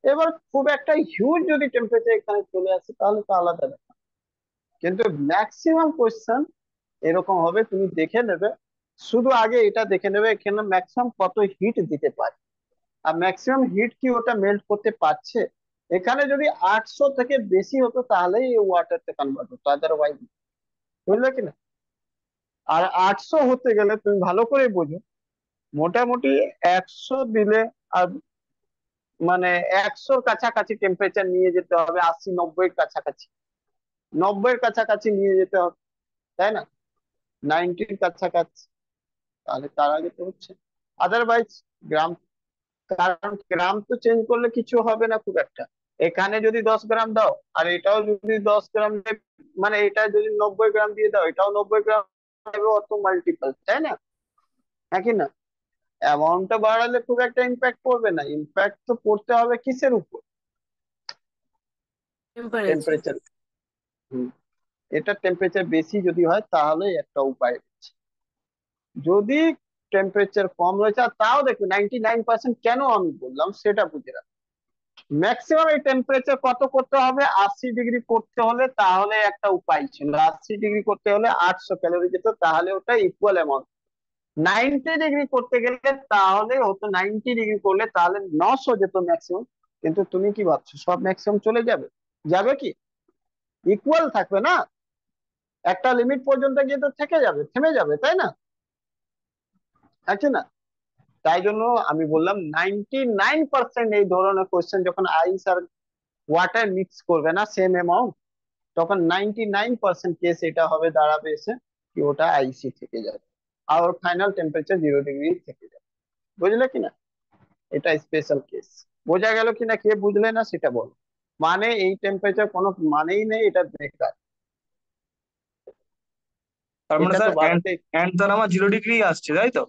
এবার খুব একটা হিউজ যদি টেম্পারেচার এখানে চলে আসে তাহলে তো আলাদা ব্যাপার, কিন্তু ম্যাক্সিমাম কোয়েশ্চেন এরকম হবে, তুমি দেখে নেবে, শুধু আগে এটা দেখে নেবে এখানে ম্যাক্সিমাম কত হিট দিতে পারে, আর ম্যাক্সিমাম হিট কি ওটা মেল্ট করতে পারছে। এখানে যদি 800 থেকে বেশি হতো তাহলেই ওয়াটারতে কনভার্ট হতো, আদারওয়াইজ। বুঝলে কিনা? আর 800 হতে গেলে তুমি ভালো করে বোঝো, মোটামুটি 100 দিলে, আর মানে 100-র কাছাকাছি টেম্পারেচার নিয়ে যেতে হবে, 80-90-এর কাছাকাছি, 90-এর কাছাকাছি নিয়ে যেতে হবে, তাই না? 90-র কাছাকাছি, তাহলে তার আগে তো হচ্ছে, আদারওয়াইজ গ্রাম, কারণ গ্রাম তো চেঞ্জ করলে কিছু হবে না খুব একটা। এখানে যদি 10 গ্রাম দাও আর এটাও যদি 10 গ্রাম মানে এটা যদি 90 গ্রাম দিয়ে দাও এটাও 90 গ্রাম দেবে, অত মাল্টিপল, তাই না? হ্যাঁ কি না? অ্যামাউন্টটা বাড়ালে খুব একটা ইম্প্যাক্ট পড়বে না, ইম্প্যাক্ট তো পড়তে হবে কিসের উপর? টেম্পারেচার। টেম্পারেচার। এটা টেম্পারেচার বেশি যদি হয় তাহলে একটা উপায় আছে। যদি টেম্পারেচার কম রয়েছে, আর তাও দেখো 99% কেন আমি বললাম সেটা বুঝে রাখ। ম্যাক্সিমাম এই টেম্পারেচার কত করতে হবে, 80 ডিগ্রি করতে হলে তাহলে একটা উপায় ছিল, 80 ডিগ্রি করতে হলে 800 ক্যালোরি যেত, তাহলে ওটা ইকুয়াল অ্যামাউন্ট। 90 ডিগ্রি করতে গেলে তাহলে হতো, 90 ডিগ্রি করলে তাহলে 900 যেত ম্যাক্সিমাম। কিন্তু তুমি কি ভাবছো সব ম্যাক্সিমাম চলে যাবে? যাবে কি? ইকুয়াল থাকবে না, একটা লিমিট পর্যন্ত গিয়ে তো থেকে যাবে, থেমে যাবে, তাই না? আছে না? তাই জন্য আমি বললাম 99% এই ধরনের কোশ্চেন যখন আইস আর ওয়াটার মিক্স করবে না সেম অ্যামাউন্ট, তখন 99% কেস এটা হবে, দাঁড়াবে এসে কি ওটা আইসি থেকে যাবে, আর ওর ফাইনাল টেম্পারেচার 0 ডিগ্রি থেকে যাবে। বুঝলে কিনা? এটা স্পেশাল কেস। বোঝা গেল কিনা, কে বুঝলে না সেটা বলো। মানে এই টেম্পারেচার কোনো মানেই নেই, এটা বেকার, তার মানে এটা তো স্যার বাড়াতে। অ্যান্সার আমার 0 ডিগ্রি আসছে, তাই তো?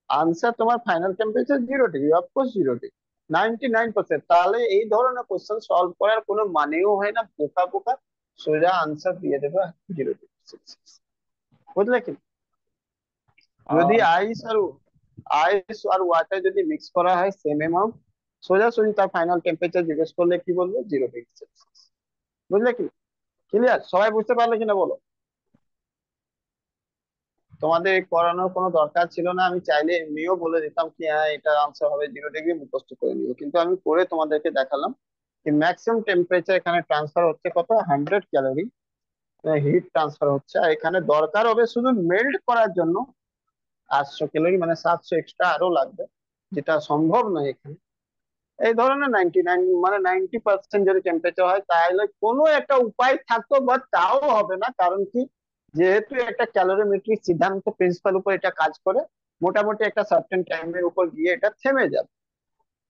আনসার তোমার final temperature 0 degree, of course 0 degree, 99%। তাহলে এই ধরনের কোশ্চেন সলভ করার কোনো মানেও হয় না, বোকা বোকা সোজা আনসার দিয়ে দেবে 0 ডিগ্রি। বুঝলে কি? যদি আহ, আইস আর ওয়াটার যদি মিক্স করা হয় সেম অ্যামাউন্ট, সোজাসুজি তার ফাইনাল টেম্পারেচার জিজ্ঞেস করলে কি বলবে? 0 ডিগ্রি। বুঝলে কি? ক্লিয়ার? সবাই বুঝতে পারলে কিনা বলো? তোমাদের করানোর কোনো দরকার ছিল না, আমি চাইলে এমনিও বলে দিতাম কি হ্যাঁ এটা আনসার হবে 0 ডিগ্রি, মুখস্থ করে নিও, কিন্তু আমি করে তোমাদেরকে দেখালাম কি ম্যাক্সিমাম টেম্পারেচার এখানে ট্রান্সফার হচ্ছে কত, 100 ক্যালোরি হিট ট্রান্সফার হচ্ছে, আর এখানে দরকার হবে শুধু মেল্ট করার জন্য 800 ক্যালোরি, মানে 700 এক্সট্রা আরো লাগবে, যেটা সম্ভব নয় এখানে। এই ধরনের 99 মানে 90% যদি টেম্পারেচার হয় তাহলে কোনো একটা উপায় থাকতো, বাট তাও হবে না, কারণ কি, যেহেতু একটা ক্যালোরিমেট্রিক সিদ্ধান্ত প্রিন্সিপাল উপর এটা কাজ করে, মোটামুটি একটা সার্টেন টাইমের উপর গিয়ে এটা থেমে যাবে।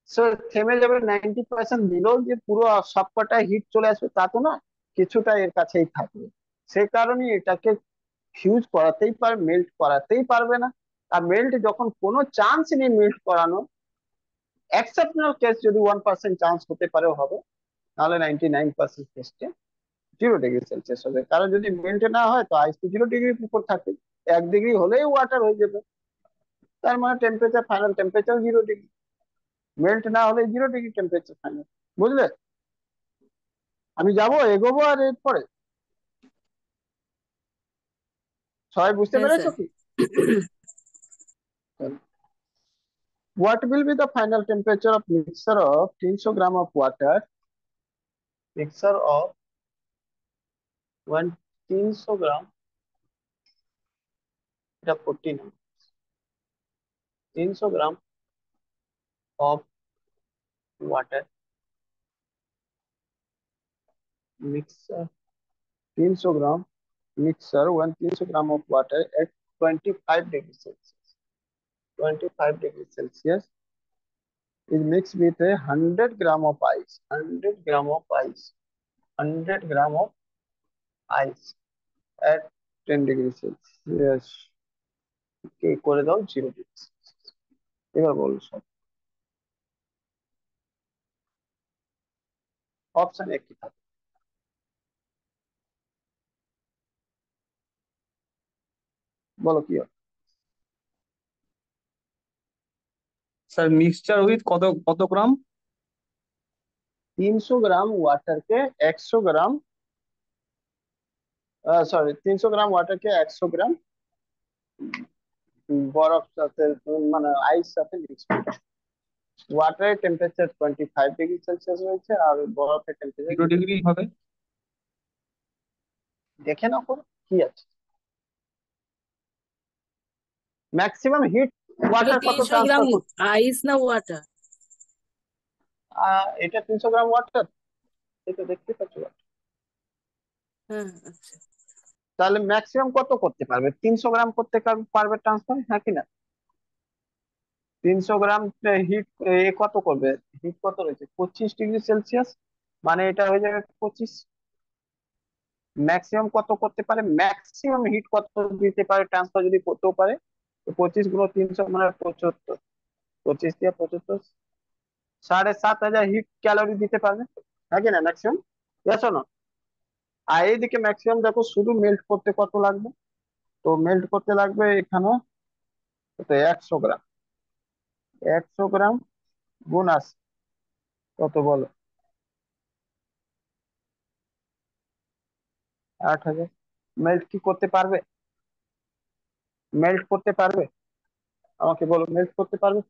সো থেমে যাবে, 90% দিলেও যে পুরো সবকটা হিট চলে আসবে তা তো না, কিছুটা এর কাছেই থাকবে। সেই কারণে এটাকে ফিউজ করাতেই পারবে, মেল্ট করাতেই পারবে না। আর মেল্ট যখন কোনো চান্স নেই মেল্ট করানো, এক্সেপশনাল কেস যদি 1% চান্স হতে পারে হবে, নাহলে 99% কেসে 0 ডিগ্রি সেলসিয়াস হবে। কারণ যদি মেল্ট না হয় তো আইস তো 0 ডিগ্রির উপর থাকে, 1 ডিগ্রি হলেই ওয়াটার হয়ে যাবে। তার মানে temperature, final temperature 0 degree, melt না হলে 0 ডিগ্রি টেম্পারেচার ফাইনাল। বুঝলে? আমি যাবো, এগোবো আর এরপরে সবাই বুঝতে হ্যাঁ পেরেছো স্যার। কি? What will be the final temperature of mixture of 300 gram of water? Mixture of 300 gram, এটা 14, 300 gram of water, mixture 300 gram mixture, 300 gram of water at 25 degrees Celsius. 25 degrees Celsius is mixed with 100 gram of ice. 100 gram of ice. 100 gram of ice at 10 degrees Celsius. কে করে দাও 0 degree. এবার বলো সব। Option একই থাকে, বলো কি হবে? স্যার মিক্সচার উইথ কত কত গ্রাম? 300 গ্রাম ওয়াটারকে 100 গ্রাম, সরি 300 গ্রাম ওয়াটারকে 100 গ্রাম বরফ সাথে, মানে আইস সাথে মিক্স করছে। ওয়াটারের টেম্পারেচার 25 ডিগ্রি সেলসিয়াস রয়েছে আর বরফের টেম্পারেচার 0 ডিগ্রি হবে। দেখে নাও করো কি আছে। ম্যাক্সিমাম হিট এটা ওয়াটার কত 300 গ্রাম ট্রান্সফার করতে? আইস না ওয়াটার? এটা 300 গ্রাম ওয়াটার, এটা দেখতে পাচ্ছ। হ্যাঁ আচ্ছা। তাহলে ম্যাক্সিমাম কত করতে পারবে? 300 গ্রাম করতে পারবে ট্রান্সফার, হ্যাঁ কি না? 300 গ্রাম হিট কত করবে? হিট কত রয়েছে? 25 ডিগ্রি সেলসিয়াস, মানে এটা হয়ে যাবে 25। ম্যাক্সিমাম কত করতে পারে? ম্যাক্সিমাম হিট কত দিতে পারে ট্রান্সফার যদি করতেও পারে? তো 25 গুলো 300 মানে 75, 25 দিয়ে 75, 7500 হিট ক্যালোরি দিতে পারবে, হ্যাঁ কি না ম্যাক্সিমাম? দেখো না। আর এইদিকে ম্যাক্সিমাম দেখো শুধু মেল্ট করতে কত লাগবে, তো মেল্ট করতে লাগবে এখানে 100 গ্রাম। 100 গ্রাম গুণ আছে কত বলো? 8000। মেল্ট কি করতে পারবে? মেল্ট করতে পারবে? আমাকে বলো, মেল্ট করতে পারবে?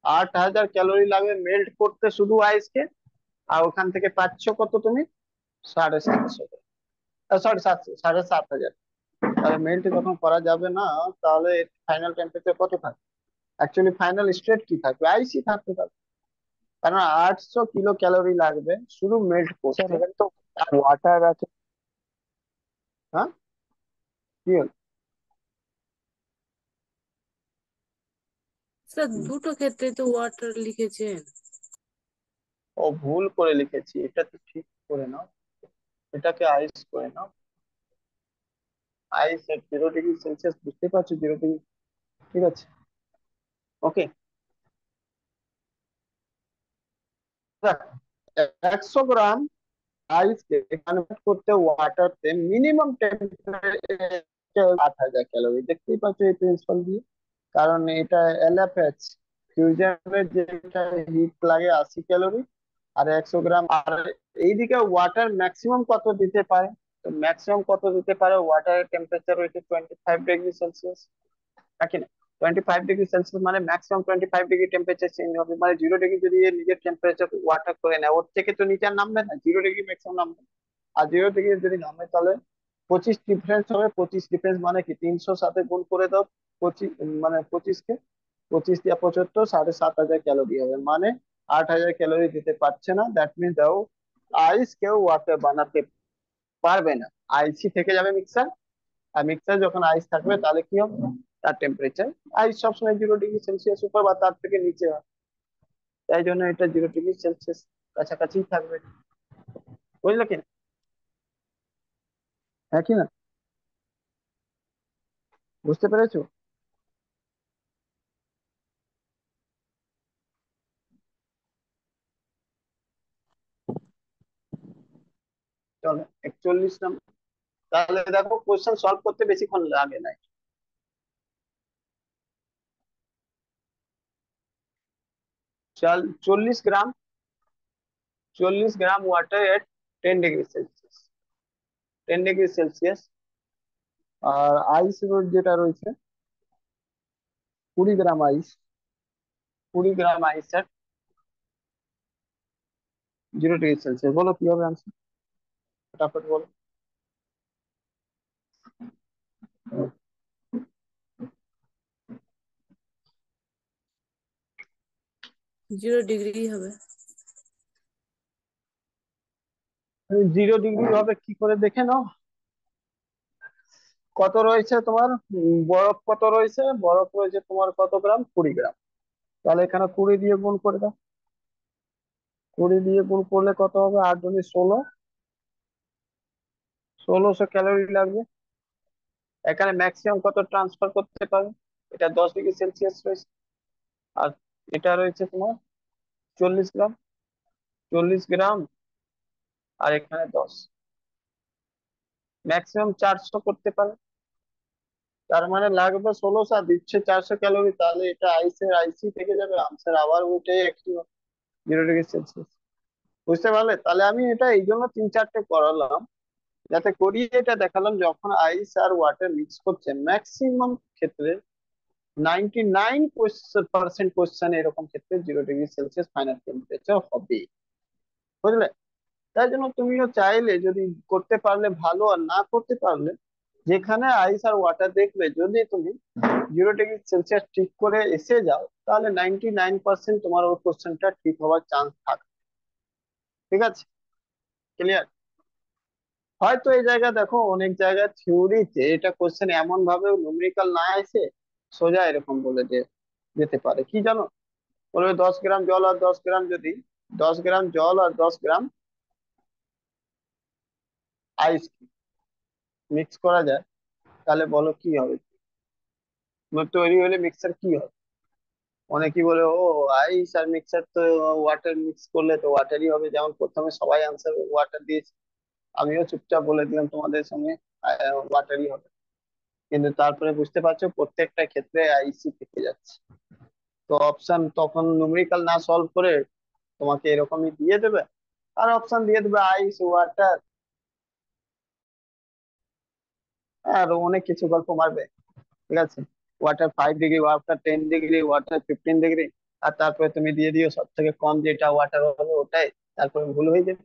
8000 ক্যালোরি লাগবে মেল্ট করতে শুধু আইসকে। আর ওখান থেকে পাচ্ছ কত তুমি? 750, সরি 700, 7500। তাহলে মেল্ট যখন করা যাবে না, তাহলে ফাইনাল টেম্পারেচার কত থাকবে? অ্যাকচুয়ালি ফাইনাল স্টেট কি থাকবে? আইসি থাকতে পারবে। কারণ 800 কিলো ক্যালোরি লাগবে শুধু মেল্ট স্যার করতে। এখানে তো ওয়াটার আছে। হ্যাঁ কি হলো? স্যার দুটো ক্ষেত্রে তো ওয়াটার লিখেছেন। ও ভুল করে লিখেছি, এটা তো ঠিক করে নাও, এটাকে আইস করে নাও। আইস এট 0 ডিগ্রি সেলসিয়াস, বুঝতে পারছো? 0 ডিগ্রি, ঠিক আছে, ওকে। 100 গ্রাম আইসকে কনভার্ট করতে ওয়াটারতে মিনিমাম টেম্পারেচার 8000 ক্যালোরি, দেখতেই পাচ্ছ এই প্রিন্সিপাল দিয়ে। কারণ এটা এলএফএইচ ফিউশনের যেটা হিট লাগে 80 ক্যালোরি, আর 100 গ্রাম। আর এইদিকে ওয়াটার ম্যাক্সিমাম কত দিতে পারে? তো ম্যাক্সিমাম কত দিতে পারে? ওয়াটারের টেম্পারেচার হচ্ছে 25 ডিগ্রি সেলসিয়াস, নাকি না? 25 ডিগ্রি সেলসিয়াস মানে ম্যাক্সিমাম 25 ডিগ্রি টেম্পারেচার চেঞ্জ হবে। মানে 0 ডিগ্রি যদি এর নিজের টেম্পারেচার ওয়াটার করে নেয়, ওর থেকে তো নিচে আর নামবে না, 0 ডিগ্রি ম্যাক্সিমাম নামবে। আর 0 ডিগ্রি যদি নামে তাহলে 25 ডিফারেন্স হবে। 25 ডিফারেন্স মানে কি? 300 সাথে গুণ করে দাও 25, মানে 25 কে 25 দিয়ে 75, 7500 ক্যালোরি হবে। মানে 8000 ক্যালোরি দিতে পারছে না। দ্যাট মিনস দাও আইস কেউ ওয়াটার বানাতে পারবে না, আইসি থেকে যাবে মিক্সার। আর মিক্সার যখন আইস থাকবে তাহলে কি হবে? তার টেম্পারেচার, আইস সবসময় 0 ডিগ্রি সেলসিয়াস উপর বা তার থেকে নিচে হয়, তাই জন্য এটা 0 ডিগ্রি সেলসিয়াস কাছাকাছি থাকবে, বুঝলে কি? হ্যাঁ কি না, বুঝতে পেরেছো? চলো 41 নম্বর। তাহলে দেখো কোশ্চেন সলভ করতে বেশিক্ষণ লাগে না। 40 গ্রাম, 40 গ্রাম ওয়াটার এট 10 ডিগ্রি সেলসিয়াস, 10 ডিগ্রি সেলসিয়াস। আর আইস যেটা রয়েছে 20 গ্রাম আইস, 20 গ্রাম আইস এট 0 ডিগ্রি সেলসিয়াস। বলো কি হবে আনসার, ফটাফট বলো। 0 ডিগ্রি হবে। 0 ডিগ্রি হবে কি করে দেখে নাও। কত রয়েছে তোমার, বরফ কত রয়েছে, বরফ রয়েছে তোমার কত গ্রাম, 20 গ্রাম। তাহলে এখানে 20 দিয়ে গুণ করে দাও, 20 দিয়ে গুণ করলে কত হবে, 8 × 2 = 16, 1600 ক্যালোরি লাগবে। এখানে ম্যাক্সিমাম কত ট্রান্সফার করতে পারবে, এটা 10 ডিগ্রি সেলসিয়াস রয়েছে, আর এটা রয়েছে তোমার 40 গ্রাম, 40 গ্রাম, আর এখানে 10, ম্যাক্সিমাম 400 করতে পারে। তার মানে লাগবে 1600 আর দিচ্ছে 400 ক্যালোরি, তাহলে এটা আইসের আইসি থেকে যাবে, আনসার আবার ওইটাই একই 0 ডিগ্রি সেলসিয়াস। বুঝতে পারলে? তাহলে আমি এটা এই জন্য 3-4টে করালাম, যাতে করিয়ে এটা দেখালাম যখন আইস আর ওয়াটার মিক্স করছে ম্যাক্সিমাম ক্ষেত্রে 99% কোশ্চেন এরকম ক্ষেত্রে 0 ডিগ্রি সেলসিয়াস ফাইনাল টেম্পারেচার হবে, বুঝলে? তাই জন্য তুমিও চাইলে যদি করতে পারলে ভালো, আর না করতে পারলে যেখানে আইস আর ওয়াটার দেখবে যদি তুমি 0 ডিগ্রি সেলসিয়াস ঠিক করে এসে যাও, তাহলে 99% তোমার ওই কোশ্চেনটা ঠিক হওয়ার চান্স থাকে। ঠিক আছে, ক্লিয়ার? হয়তো এই জায়গায় দেখো অনেক জায়গায় থিওরিতে এটা কোশ্চেন এমন ভাবে নিউমেরিক্যাল না এসে সোজা এরকম বলে যে যেতে পারে, কি জানো? বলবে 10 গ্রাম জল আর 10 গ্রাম যদি, 10 গ্রাম জল আর 10 গ্রাম আইস মিক্স করা যায়, তাহলে বলো কি হবে, তৈরি হলে মিক্সার কি হবে? অনেকেই বলে ও আইস আর মিক্সার তো ওয়াটার মিক্স করলে তো ওয়াটারই হবে, যেমন প্রথমে সবাই আনসার ওয়াটার দিয়েছে, আমিও চুপচাপ বলে দিলাম তোমাদের সঙ্গে ওয়াটারই হবে। কিন্তু তারপরে বুঝতে পারছো প্রত্যেকটা ক্ষেত্রে আইসি থেকে যাচ্ছে। তো অপশন তখন নিউমেরিক্যাল না সলভ করে তোমাকে এরকমই দিয়ে দেবে, আর অপশন দিয়ে দেবে আইস ওয়াটার, আর অনেক কিছু গল্প মারবে। ঠিক আছে, water 5 degree, water 10 degree, water 15 degree, আর তারপরে তুমি দিয়ে দিও সব থেকে কম যেটা ওয়াটার হবে ওটাই, তারপরে ভুল হয়ে যাবে।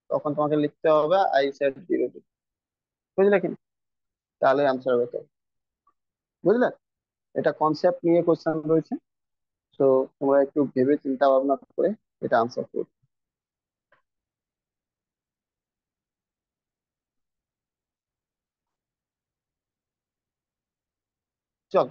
তখন তোমাকে লিখতে হবে আইস এট 0 ডিগ্রি, বুঝলে কি? তাহলে আনসার হবে তো, বুঝলে? এটা কনসেপ্ট নিয়ে কোশ্চেন রয়েছে, তো তোমরা একটু ভেবে চিন্তা ভাবনা করে এটা আনসার করো। চল,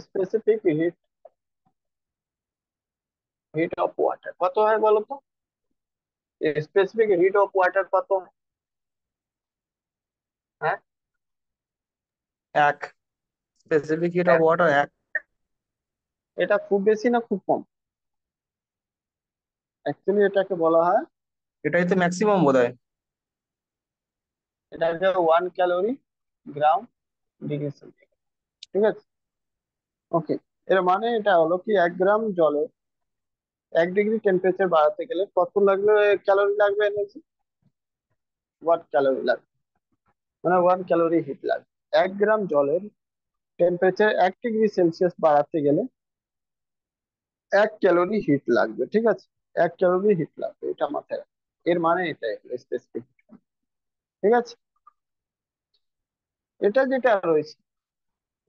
specific hit, hit of water কত হয় বলো তো? স্পেসিফিক হিট অফ ওয়াটার কত হয়? হ্যাঁ, 1, স্পেসিফিক হিট অফ এক। ওয়াটার 1। এটা খুব বেশি না খুব কম? অ্যাকচুয়ালি এটাকে বলা হয়, এটাই তো ম্যাক্সিমাম বোধহয়। এটাকে 1 ক্যালোরি গ্রাম ডিগ্রি সেন্টিগ্রেড। ঠিক আছে, ওকে। এর মানে এটা হলো কি 1 গ্রাম জলে 1 ডিগ্রি টেম্পারেচার বাড়াতে গেলে কত লাগবে, ক্যালোরি লাগবে, এনার্জি, 1 ক্যালোরি লাগবে, মানে 1 ক্যালোরি হিট লাগবে। 1 গ্রাম জলের টেম্পারেচার 1 ডিগ্রি সেলসিয়াস বাড়াতে গেলে 1 ক্যালোরি হিট লাগবে। ঠিক আছে, 1 ক্যালোরি হিট লাগবে, এটা মাথায় রাখো। এর মানে এটাই স্পেসিফিক। ঠিক আছে, এটা যেটা রয়েছে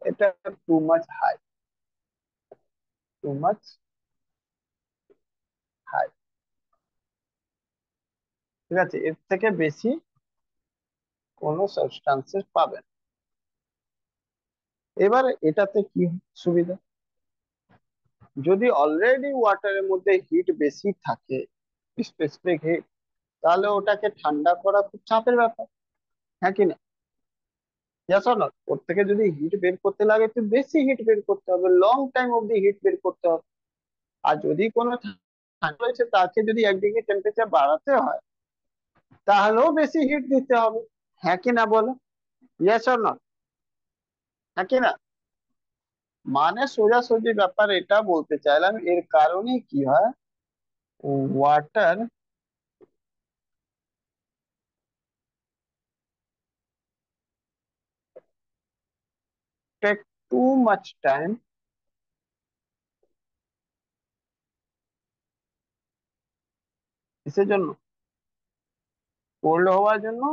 এটা too much high, too much high. ঠিক আছে, এর থেকে বেশি কোনো সাবস্টান্সেস পাবেন। এবার এটাতে কি সুবিধা, যদি অলরেডি ওয়াটারের মধ্যে হিট বেশি থাকে, স্পেসিফিক হিট, তাহলে ওটাকে ঠান্ডা করা খুব চাপের ব্যাপার, হ্যাঁ কি না? Yes or not? ওর থেকে যদি হিট বের করতে লাগে তো বেশি হিট বের করতে হবে, লং টাইম অব্দি হিট বের করতে হবে। আর যদি কোনো ঠান্ডা রয়েছে তাকে যদি 1 ডিগ্রি টেম্পারেচার বাড়াতে হয় তাহলেও বেশি হিট দিতে হবে, হ্যাঁ কি না বলো? ইয়েস অর নট, হ্যাঁ কি না? মানে সোজাসুজি ব্যাপার এটা বলতে চাইলাম, এর কারণে কি হয়, water take too much time কিসের জন্য, কোল্ড হওয়ার জন্য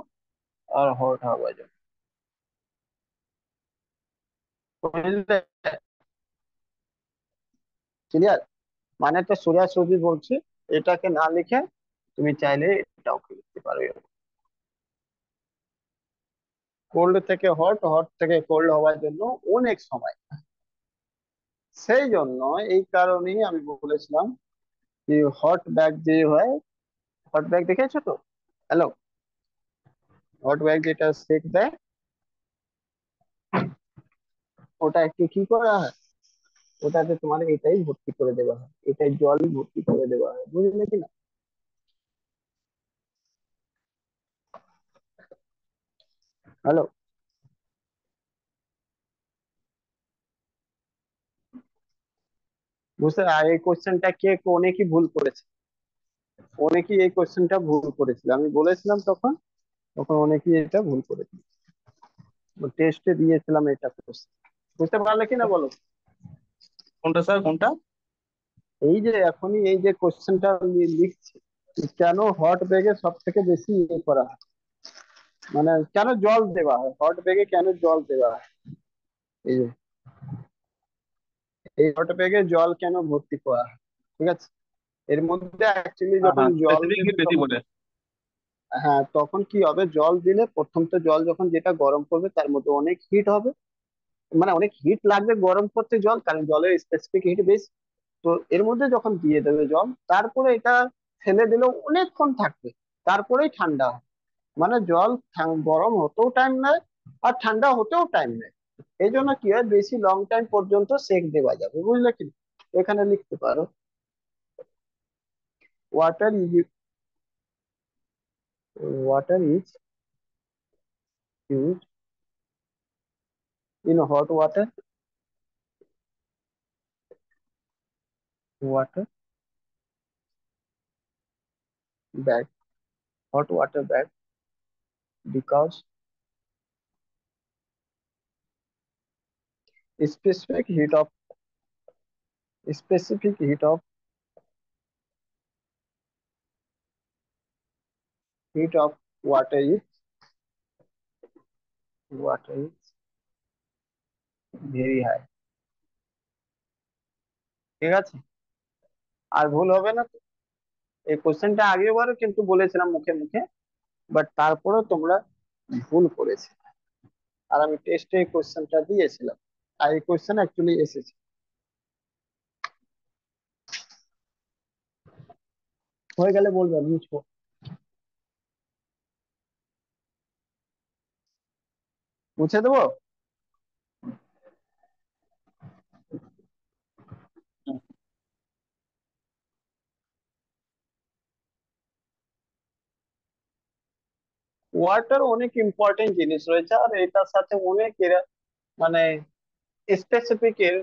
আর হট হওয়ার জন্য। ক্লিয়ার? মানে তো সোজাসুজি বলছি, এটাকে না লিখে তুমি চাইলে এটাও লিখতে পারো, কোল্ড থেকে হট, হট থেকে কোল্ড হওয়ার জন্য অনেক সময়। সেই জন্য এই কারণেই আমি বলেছিলাম যে হট ব্যাগ যে হয়, হট ব্যাগ দেখেছো তো? হ্যালো, হট ব্যাগ যেটা সেক দেয়, ওটা একটু কি করা হয়, ওটাতে তোমার এটাই ভর্তি করে দেওয়া হয়, এটাই জলই ভর্তি করে দেওয়া হয়, বুঝলে কি না? হ্যালো, বুঝতে? আর এই কোশ্চেনটা কে অনেকেই ভুল করেছে, অনেকেই এই কোশ্চেনটা ভুল করেছিল, আমি বলেছিলাম তখন, তখন অনেকেই এটা ভুল করেছিল, টেস্টে দিয়েছিলাম এটা কোশ্চেন। বুঝতে পারলে কিনা বলো? কোনটা স্যার, কোনটা? এই যে এখনই এই যে কোশ্চেনটা লিখছি, কেন হট ব্যাগে সব থেকে বেশি ইয়ে করা হয়, মানে কেন জল দেওয়া হয়, হট ব্যাগে কেন জল দেওয়া হয়, এই যে এই হট ব্যাগে জল কেন ভর্তি করা হয়। ঠিক আছে, এর মধ্যে অ্যাকচুয়ালি হ্যাঁ যখন হ্যাঁ, জল স্পেসিফিক হিট দেবে বেশি তখন, বলে। হ্যাঁ তখন কি হবে, জল দিলে প্রথম তো জল যখন যেটা গরম করবে তার মধ্যে অনেক হিট হবে, মানে অনেক হিট লাগবে গরম করতে জল, কারণ জলের স্পেসিফিক হিট বেশি। তো এর মধ্যে যখন দিয়ে দেবে জল, তারপরে এটা ফেলে দিলেও অনেকক্ষণ থাকবে, তারপরেই ঠান্ডা হবে। মানে জল গরম হতেও টাইম নেয় আর ঠান্ডা হতেও টাইম নেয়। এই জন্য কি হয়, বেশি লং টাইম পর্যন্ত সেক দেওয়া যাবে, বুঝলে কি? এখানে লিখতে পারো water is, water is use in hot water, water bag, hot water bag, because specific heat of, specific heat of water is, water is very high। ঠিক আছে, আর ভুল হবে না তো? এই কোশ্চেনটা আগেরবারও কিন্তু বলেছিলাম মুখে মুখে, বাট তারপরেও তোমরা ভুল করেছে, আর আমি টেস্টে এই কোশ্চেনটা দিয়েছিলাম, আর এই কোশ্চেন অ্যাকচুয়ালি এসেছে। হয়ে গেলে বলবে, আমি মুছবো, মুছে দেবো। ওয়াটার অনেক ইম্পর্টেন্ট জিনিস রয়েছে, আর এটার সাথে অনেক এরা মানে স্পেসিফিক এর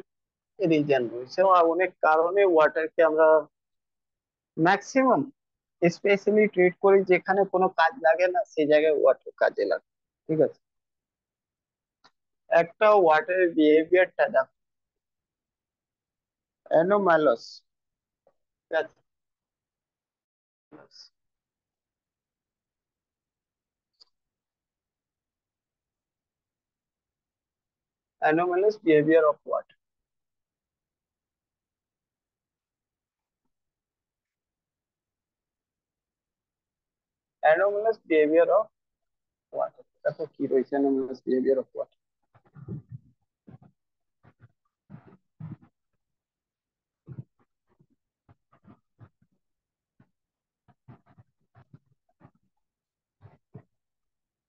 রিজন রয়েছে, আর অনেক কারণে ওয়াটারকে আমরা ম্যাক্সিমাম স্পেশালি ট্রিট করি, যেখানে কোনো কাজ লাগে না সেই জায়গায় ওয়াটার কাজে লাগে। ঠিক আছে, একটা ওয়াটারের বিহেভিয়ারটা দেখো, অ্যানোমালাস, ঠিক আছে, anomalous behavior of what? Anomalous behavior of what? দেখো কি রয়েছে anomalous behavior of what?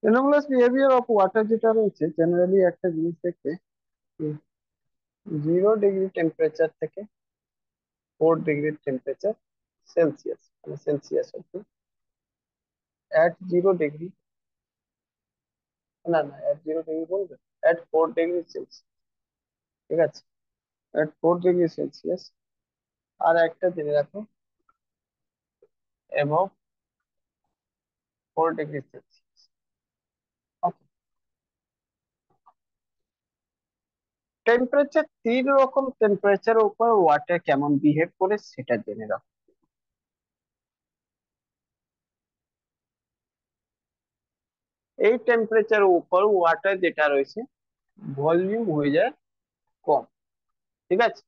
anomalous behavior of water যেটা রয়েছে জেনারেলি একটা জিনিস দেখতে 0 ডিগ্রি টেম্পারেচার থেকে 4 ডিগ্রি টেম্পারেচার সেলসিয়াস মানে সেলসিয়াস অব্দি at 0 ডিগ্রি না না at 0 ডিগ্রি বলবে at 4 ডিগ্রি সেলসিয়াস ঠিক আছে at 4 ডিগ্রি সেলসিয়াস আর একটা জেনে রাখো above 4 ডিগ্রি সেলসিয়াস টেম্পারেচার 3 রকম টেম্পারেচারের উপর ওয়াটার কেমন বিহেভ করে সেটা জেনে রাখো এই টেম্পারেচারের উপর ওয়াটার যেটা রয়েছে ভলিউম হয়ে যায় কম ঠিক আছে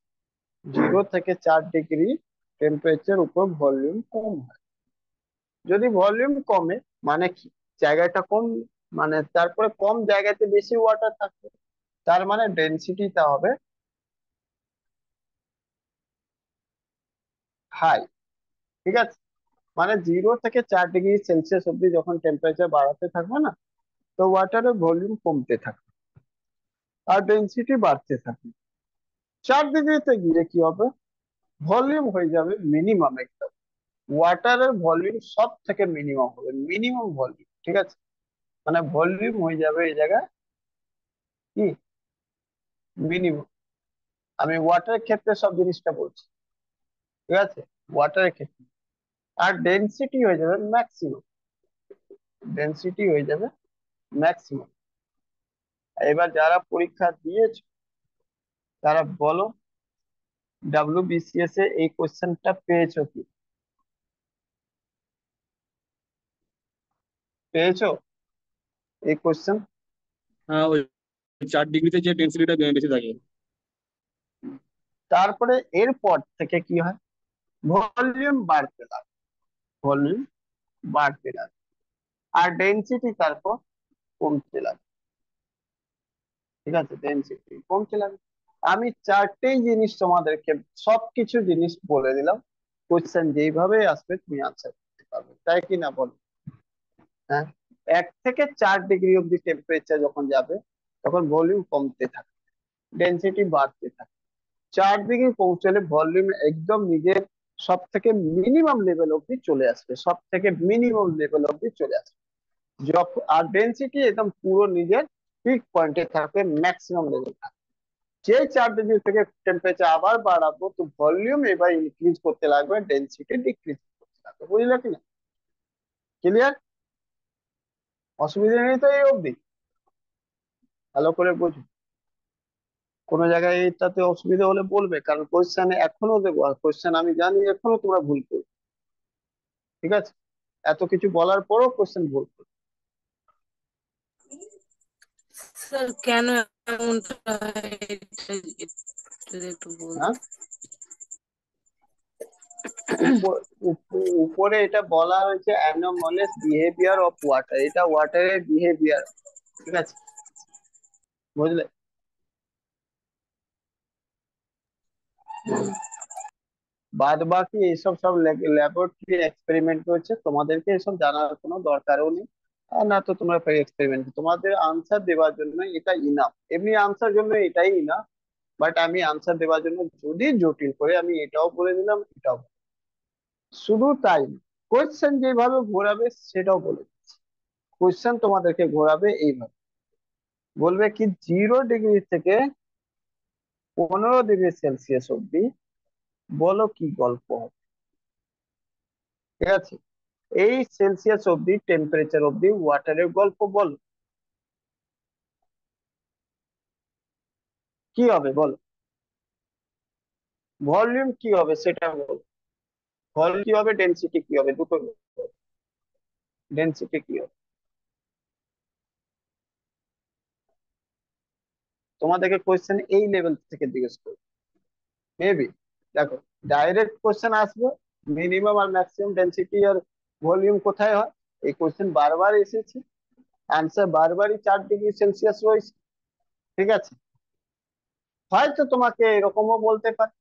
0 থেকে 4 ডিগ্রি টেম্পারেচার উপর ভলিউম কম হয় যদি ভলিউম কমে মানে কি জায়গাটা কম মানে তারপরে কম জায়গাতে বেশি ওয়াটার থাকবে তার মানে ডেনসিটিটা হবে হাই ঠিক আছে মানে 0 থেকে 4 ডিগ্রি সেলসিয়াস অব্দি যখন টেম্পারেচার বাড়াতে থাকবে না তো ওয়াটারের ভলিউম কমতে থাকবে আর ডেনসিটি বাড়তে থাকবে 4 ডিগ্রিতে গিয়ে কি হবে ভলিউম হয়ে যাবে মিনিমাম একদম ওয়াটারের ভলিউম সব থেকে মিনিমাম হবে মিনিমাম ভলিউম ঠিক আছে মানে ভলিউম হয়ে যাবে এই জায়গায় কি মিনিমাম আমি ওয়াটারের ক্ষেত্রে সব জিনিসটা বলছি ঠিক আছে ওয়াটারের ক্ষেত্রে আর ডেনসিটি হয়ে যাবে ম্যাক্সিমাম ডেনসিটি হয়ে যাবে ম্যাক্সিমাম এবার যারা পরীক্ষা দিয়েছো তারা বলো WBCS এ এই কোশ্চেনটা পেয়েছো কি পেয়েছো এই কোশ্চেন হ্যাঁ ওই 4 ডিগ্রিতে যে ডেন্সিটিটা বেশি থাকে। তারপরে এরপর থেকে কি হয় ভলিউম বাড়তে লাগে ভলিউম বাড়তে লাগে আর ডেনসিটি তারপর কমতে লাগে ঠিক আছে ডেনসিটি কমতে লাগে আমি চারটেই জিনিস তোমাদেরকে সবকিছু জিনিস বলে দিলাম কোশ্চেন যেইভাবে আসবে তুমি আনসার করতে পারবে তাই কি না বলো হ্যাঁ 1 থেকে 4 ডিগ্রি অব্দি টেম্পারেচার যখন যাবে তখন ভলিউম কমতে থাকে ডেনসিটি বাড়তে থাকে 4 ডিগ্রি পৌঁছালে ভলিউম একদম নিজের সব থেকে মিনিমাম লেভেল অব্দি চলে আসবে সব থেকে মিনিমাম লেভেল অব্দি চলে আসবে যখন আর ডেনসিটি একদম পুরো নিজের পিক পয়েন্টে থাকবে ম্যাক্সিমাম লেভেল থাকবে যে 4 ডিগ্রি থেকে টেম্পারেচার আবার বাড়াবো তো ভলিউম এবার ইনক্রিজ করতে লাগবে ডেনসিটি ডিক্রিজ করতে লাগবে বুঝলে কি না ক্লিয়ার অসুবিধা নেই তো এই অবধি ভালো করে বুঝো কোনো জায়গায় এটাতে অসুবিধা হলে বলবে কারণ কোশ্চেন এখনো দেবো আর কোশ্চেন আমি জানি এখনো তোমরা ভুল করবে ঠিক আছে এত কিছু বলার পরও কোশ্চেন ভুল করবে স্যার কেন এমনটা হয় যদি একটু হ্যাঁ বলতেন। উপরে এটা বলা হয়েছে অ্যানোমালাস বিহেভিয়ার অফ ওয়াটার এটা ওয়াটারের বিহেভিয়ার ঠিক আছে বুঝলে বাদ বাকি এইসব সব ল্যাবরেটরি এক্সপেরিমেন্ট হচ্ছে তোমাদেরকে এসব জানার কোনো দরকারও নেই আর না তো তোমরা এক্সপেরিমেন্ট তোমাদের আনসার দেওয়ার জন্য এটা ইনাফ এমনি আনসার জন্য এটাই ইনাফ বাট আমি আনসার দেওয়ার জন্য যদি জটিল করে আমি এটাও বলে দিলাম এটাও শুধু তাই কোয়েশ্চেন যেভাবে ঘোরাবে সেটাও বলে দিচ্ছি কোয়েশ্চেন তোমাদেরকে ঘোরাবে এইভাবে বলবে কি 0 ডিগ্রি থেকে 15 ডিগ্রি সেলসিয়াস অব্দি বলো কি গল্প হবে ঠিক আছে এই সেলসিয়াস অব্দি টেম্পারেচার অব্দি ওয়াটারের গল্প বলো কি হবে বলো ভলিউম কি হবে সেটা বলো ভলিউম কি হবে ডেনসিটি কি হবে দুটো ডেনসিটি কি হবে তোমাদেরকে কোয়েশ্চেন এই লেভেল থেকে জিজ্ঞেস করবে মেবি। দেখো, ডাইরেক্ট কোয়েশ্চেন আসবে মিনিমাম আর ম্যাক্সিমাম ডেন্সিটি আর ভলিউম কোথায় হয়, এই কোয়েশ্চেন বারবার এসেছে, অ্যান্সার বারবারই 4 ডিগ্রি সেলসিয়াস রয়েছে। ঠিক আছে, হয়তো তোমাকে এরকমও বলতে পারে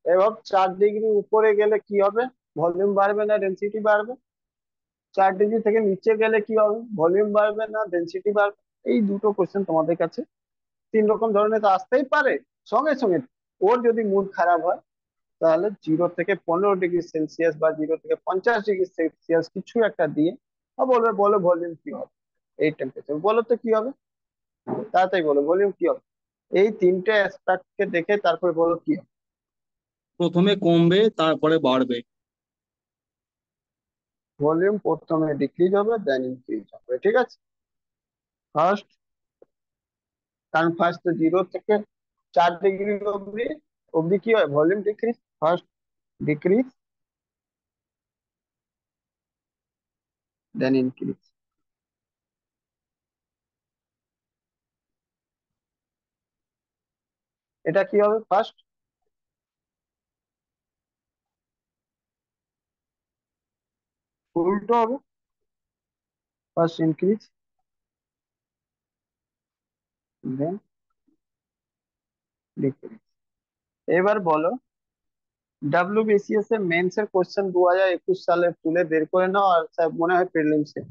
এবং 4 ডিগ্রি উপরে গেলে কি হবে, ভলিউম বাড়বে না ডেন্সিটি বাড়বে, 4 ডিগ্রি থেকে নিচে গেলে কি হবে, ভলিউম বাড়বে না ডেন্সিটি বাড়বে। এই দুটো কোশ্চেন তোমাদের কাছে 3 রকম ধরনের তো আসতেই পারে সঙ্গে সঙ্গে। ওর যদি মুড খারাপ হয় তাহলে 0 থেকে 15 ডিগ্রি সেলসিয়াস বা 0 থেকে 50 ডিগ্রি সেলসিয়াস কিছু একটা দিয়ে ও বলবে, বলো ভলিউম কি হবে, এই টেম্পারেচার বলো তো কি হবে, তাড়াতাড়ি বলো ভলিউম কি হবে। এই 3টে অ্যাসপেক্ট কে দেখে তারপরে বলো কি হবে। প্রথমে কমবে তারপরে বাড়বে। ভলিউম প্রথমে ডিক্রিজ হবে দেন ইনক্রিজ হবে, ঠিক আছে। ফার্স্ট, কারণ ফার্স্ট 0 থেকে 4 ডিগ্রি অব্দি অব্দি কি হয়, ভলিউম ডিক্রিজ, ফার্স্ট ডিক্রিজ দেন ইনক্রিজ। এটা কি হবে, ফার্স্ট উল্টো হবে, ফার্স্ট ইনক্রিজ দেন ডিক্রিজ। এবার বলো, ডাব্লিউবিসিএস এর মেন্স এর কোশ্চেন 2021 সালে তুলে বের করে নাও, আর স্যার মনে হয় প্রিলিমস এ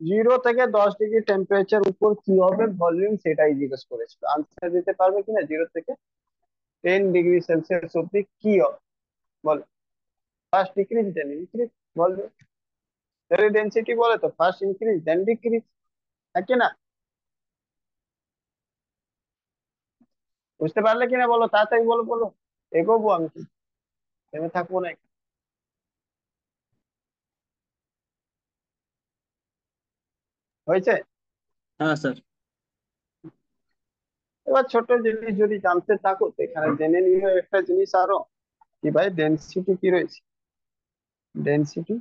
0 থেকে 10 ডিগ্রি টেম্পারেচার উপর কি হবে ভলিউম, সেটাই জিজ্ঞেস করেছিল। আনসার দিতে পারবে কিনা, 0 থেকে 10 ডিগ্রি সেলসিয়াস অব্দি কি হবে বলো। ফার্স্ট ডিক্রিজ দেন ইনক্রিজ বলবে, যদি ডেন্সিটি বলে তো ফার্স্ট ইনক্রিজ দেন ডিক্রিজ, নাকি না? বুঝতে পারলে কিনা বলো, তাড়াতাড়ি বলো বলো, এগোবো আমি কি, থেমে থাকবো না। হয়েছে? হ্যাঁ স্যার। এবার ছোট জিনিস যদি জানতে থাকো তো এখানে জেনে নিও একটা জিনিস আরো, কি ভাই ডেনসিটি কি রয়েছে, density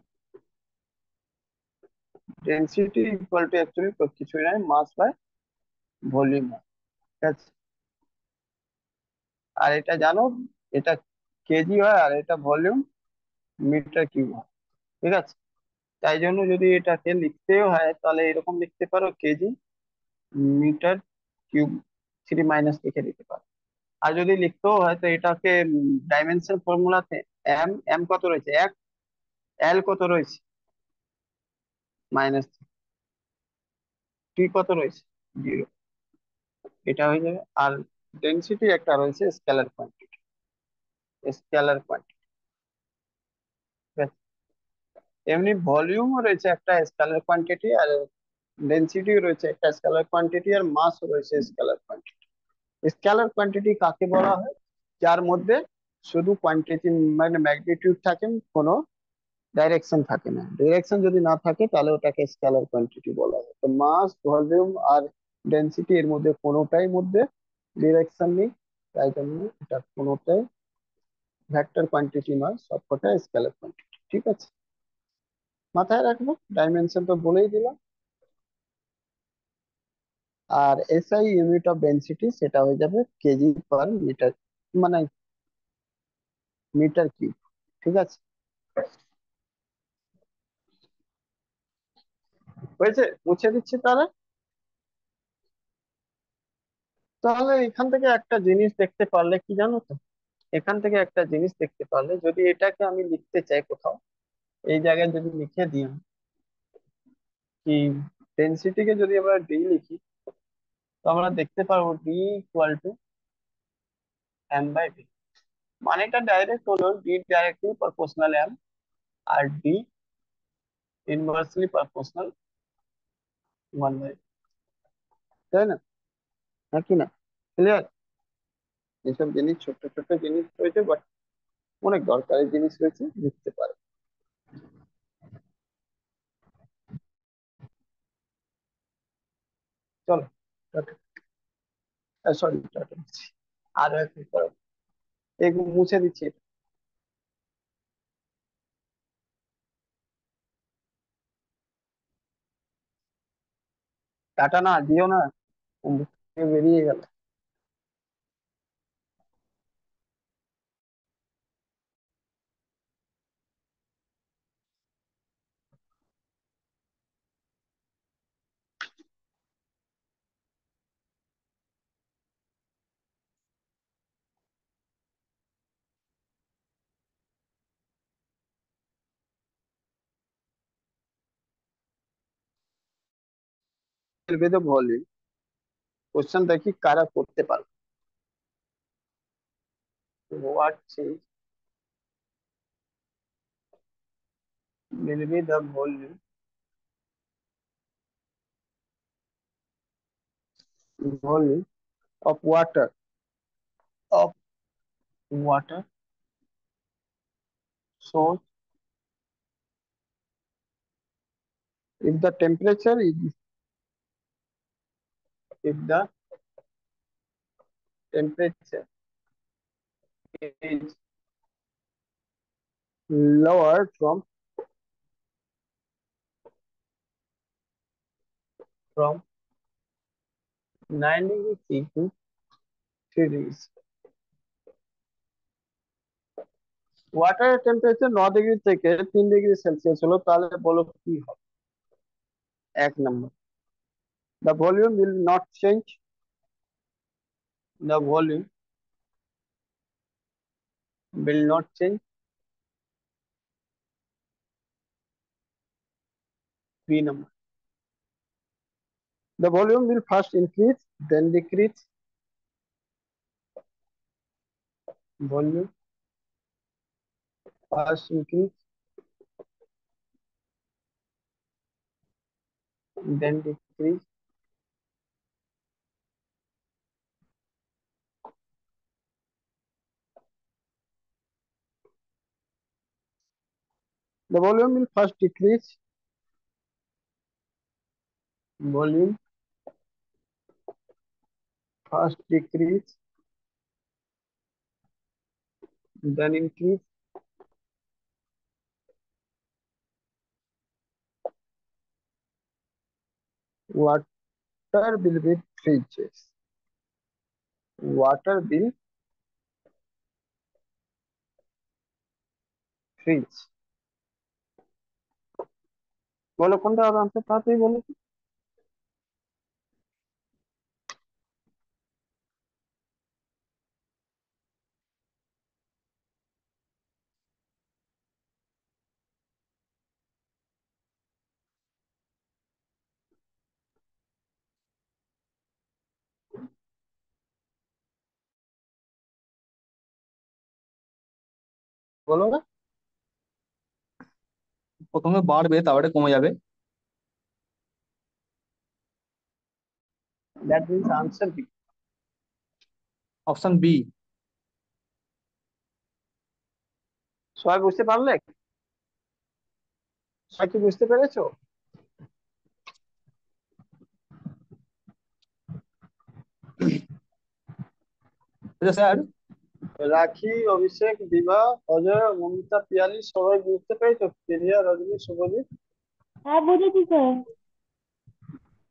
density equal to actually তো কিছুই নয়, মাস বাই ভলিউম, ঠিক আছে। আর এটা জানো, এটা কেজি হয় আর এটা ভলিউম মিটার কিউব হয়, ঠিক আছে। তাই জন্য যদি এটাকে লিখতেও হয় তাহলে এরকম লিখতে পারো, কেজি মিটার কিউব 3 মাইনাস লিখে দিতে পারো। আর যদি লিখতেও হয় তো এটাকে ডাইমেনশন ফর্মুলাতে এম এম কত রয়েছে 1, এল কত রয়েছে -3, টি কত রয়েছে 0, এটা হয়ে যাবে। আর ডেনসিটি একটা রয়েছে স্কেলার কোয়ান্টিটি, স্কেলার কোয়ান্টিটি, এমনি ভলিউমও রয়েছে একটা স্কেলার কোয়ান্টিটি, আর ডেনসিটি রয়েছে একটা স্কেলার কোয়ান্টিটি, আর মাস রয়েছে স্কেলার কোয়ান্টিটি। স্কেলার কোয়ান্টিটি কাকে বলা হয়, যার মধ্যে শুধু কোয়ান্টিটি মানে ম্যাগনিটিউড থাকে, কোনো ডাইরেকশন থাকে না। ডাইরেকশন যদি না থাকে তাহলে ওটাকে স্কেলার কোয়ান্টিটি বলা হয়। তো মাস ভলিউম আর ডেনসিটি এর মধ্যে কোনোটাই মধ্যে ডিরেকশন নেই, তাই জন্য এটা কোনোটাই ভেক্টর কোয়ান্টিটি নয়, সবকটা স্কেলার কোয়ান্টিটি, ঠিক আছে। মাথায় রাখবো, ডাইমেনশন তো বলেই দিলাম। আর এসআই ইউনিট অফ ডেনসিটি সেটা হয়ে যাবে কেজি পার মিটার, মানে মিটার কিউব, ঠিক আছে। হয়েছে, মুছে দিচ্ছি তাহলে। তাহলে এখান থেকে একটা জিনিস দেখতে পারলে কি জানো তো, এখান থেকে একটা জিনিস দেখতে পারলে, যদি এটাকে আমি লিখতে চাই কোথাও, এই জায়গায় যদি লিখে দিই আমি, কি ডেনসিটিকে যদি আমরা ডি লিখি, তো আমরা দেখতে পারবো D equal to M by V. মানেটা ডাইরেক্ট হলো ডি ডাইরেক্টলি প্রপোর্শনাল এম, আর ডি ইনভার্সলি প্রপোর্শনাল 1/, তাই না, নাকি না? ক্লিয়ার? এসব জিনিস ছোট ছোট জিনিস রয়েছে, বাট অনেক দরকারি জিনিস রয়েছে, লিখতে পারে। চলো, সরি টাটা, আরো একটু করো, এগুলো মুছে দিচ্ছি। টাটা না দিও না, মুখ থেকে বেরিয়ে গেল। will be the volume? Question দেখি কারা করতে পারবে। What change will be the volume of water so if the temperature is if the temperature is lower from 9 degrees C to 3 degrees, ওয়াটারের টেম্পারেচার 9 ডিগ্রি থেকে 3 ডিগ্রি সেলসিয়াস হলো, তাহলে বলো কি হবে। 1 নম্বর, the volume will not change, the volume will not change। B number, the volume will first increase then decrease, volume first increase then decrease, the volume will first decrease, volume first decrease then increase, water will be freezes, water will freeze। বলো কোনটা হবে answer, তাড়াতাড়ি বলো। বলো না, প্রথমে বাড়বে তারপরে কমে যাবে। That means answer B. Option B. সবাই বুঝতে পারলে? সবাই কি বুঝতে পেরেছো? স্যার, রাখি, অভিষেক, বিভা, অজয়, মমিতা, পিয়ালি সবাই বুঝতে পেরেছো? প্রিয়া, রজনী, শুভজিৎ? হ্যাঁ বুঝেছি স্যার।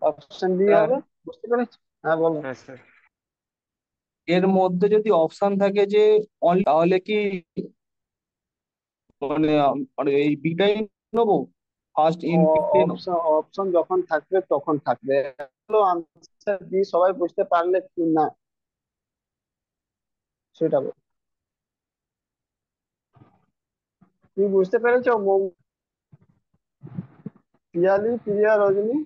অপশন বি স্যার হবে, বুঝতে পেরেছো? হ্যাঁ বলো। হ্যাঁ স্যার। এর মধ্যে যদি অপশন থাকে যে only, তাহলে কি মানে এই বিটাই নেবো, ফার্স্ট ইন বিটাই নেবো। অপশন অপশন যখন থাকবে তখন থাকবে। আনসার বি সবাই বুঝতে পারলে কি না সেটা বলো। তুমি বুঝতে পেরেছো? পিয়ালি, প্রিয়া, রজনী,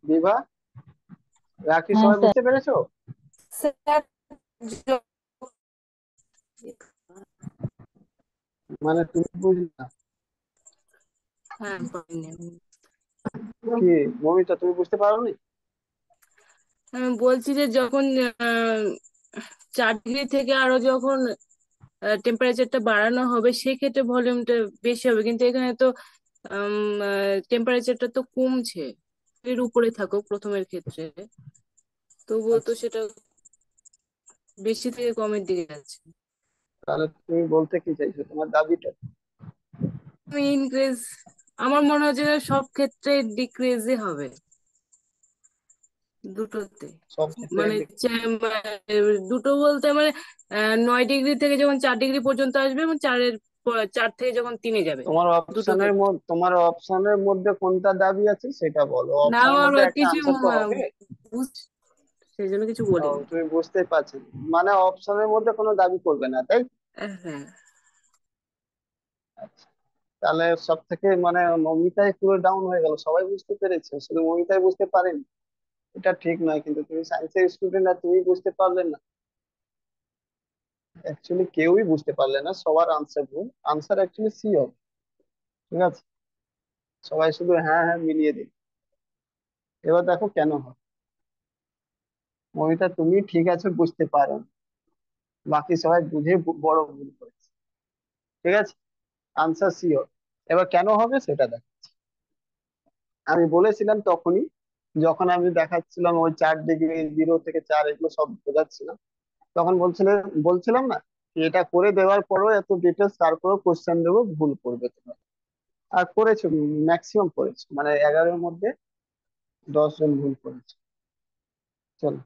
বিভা, রাখি হ্যাঁ সবাই স্যার। বুঝতে পেরেছো? স্যার মানে তুমি বুঝলে না? হ্যাঁ পারিনি। কি মমিতা, তুমি বুঝতে পারোনি? আমি বলছি যে যখন 4 ডিগ্রি থেকে আরো যখন টেম্পারেচারটা বাড়ানো হবে সেক্ষেত্রে ভলিউমটা বেশি হবে, কিন্তু এখানে তো টেম্পারেচারটা তো কমছে, এর উপরে থাকুক প্রথমের ক্ষেত্রে, তবুও তো আচ্ছা, সেটা বেশি থেকে কমের দিকে যাচ্ছে। তাহলে তুমি বলতে কি চাইছো, তোমার দাবিটা? আমি ইনক্রিজ, আমার মনে হচ্ছে যে সব ক্ষেত্রে ডিক্রিজই হবে দুটোতে। সব ক্ষেত্রে মানে দুটো বলতে মানে 9 ডিগ্রি থেকে যখন 4 ডিগ্রি পর্যন্ত আসবে এবং 4 থেকে যখন 3-এ যাবে, দুটো ক্ষেত্রে। তোমার অপশনের মধ্যে কোনটা দাবি আছে সেটা বলো, না অপশনের আমার মধ্যে একটা কিছু আনসার তো হবে। সেই জন্য কিছু ও, বলিনি। তুমি বুঝতেই পারছো না। মানে অপশনের মধ্যে কোনো দাবি করবে না, তাই? হ্যাঁ। আচ্ছা, তাহলে সব থেকে মানে মৌমিতাই পুরো ডাউন হয়ে গেল, সবাই বুঝতে পেরেছে শুধু মৌমিতাই বুঝতে পারেনি। এটা ঠিক নয়, কিন্তু তুমি সায়েন্সের স্টুডেন্ট আর তুমি বুঝতে পারলে না। অ্যাকচুয়ালি কেউই বুঝতে পারলে না, সবার আনসার ভুল। আনসার অ্যাকচুয়ালি সি হবে। ঠিক আছে, সবাই শুধু হ্যাঁ হ্যাঁ মিলিয়ে দিন। এবার দেখো কেন হয়। মৌমিতা তুমি ঠিক আছে বুঝতে পারো, বাকি সবাই বুঝে বড় ভুল করেছে। ঠিক আছে, আনসার সি হবে। এবার কেন হবে সেটা দেখো। আমি বলেছিলাম তখনই, যখন আমি দেখাচ্ছিলাম ওই 4 ডিগ্রি 0 থেকে 4 এগুলো সব বোঝাচ্ছিলাম, তখন বলছিলাম না যে এটা করে দেওয়ার পরও এত ডিটেলস, তারপরেও কোশ্চেন দেবো, ভুল করবে তোমরা। আর করেছো, ম্যাক্সিমাম করেছো, মানে 11-এর মধ্যে 10 জন ভুল করেছো। চলো,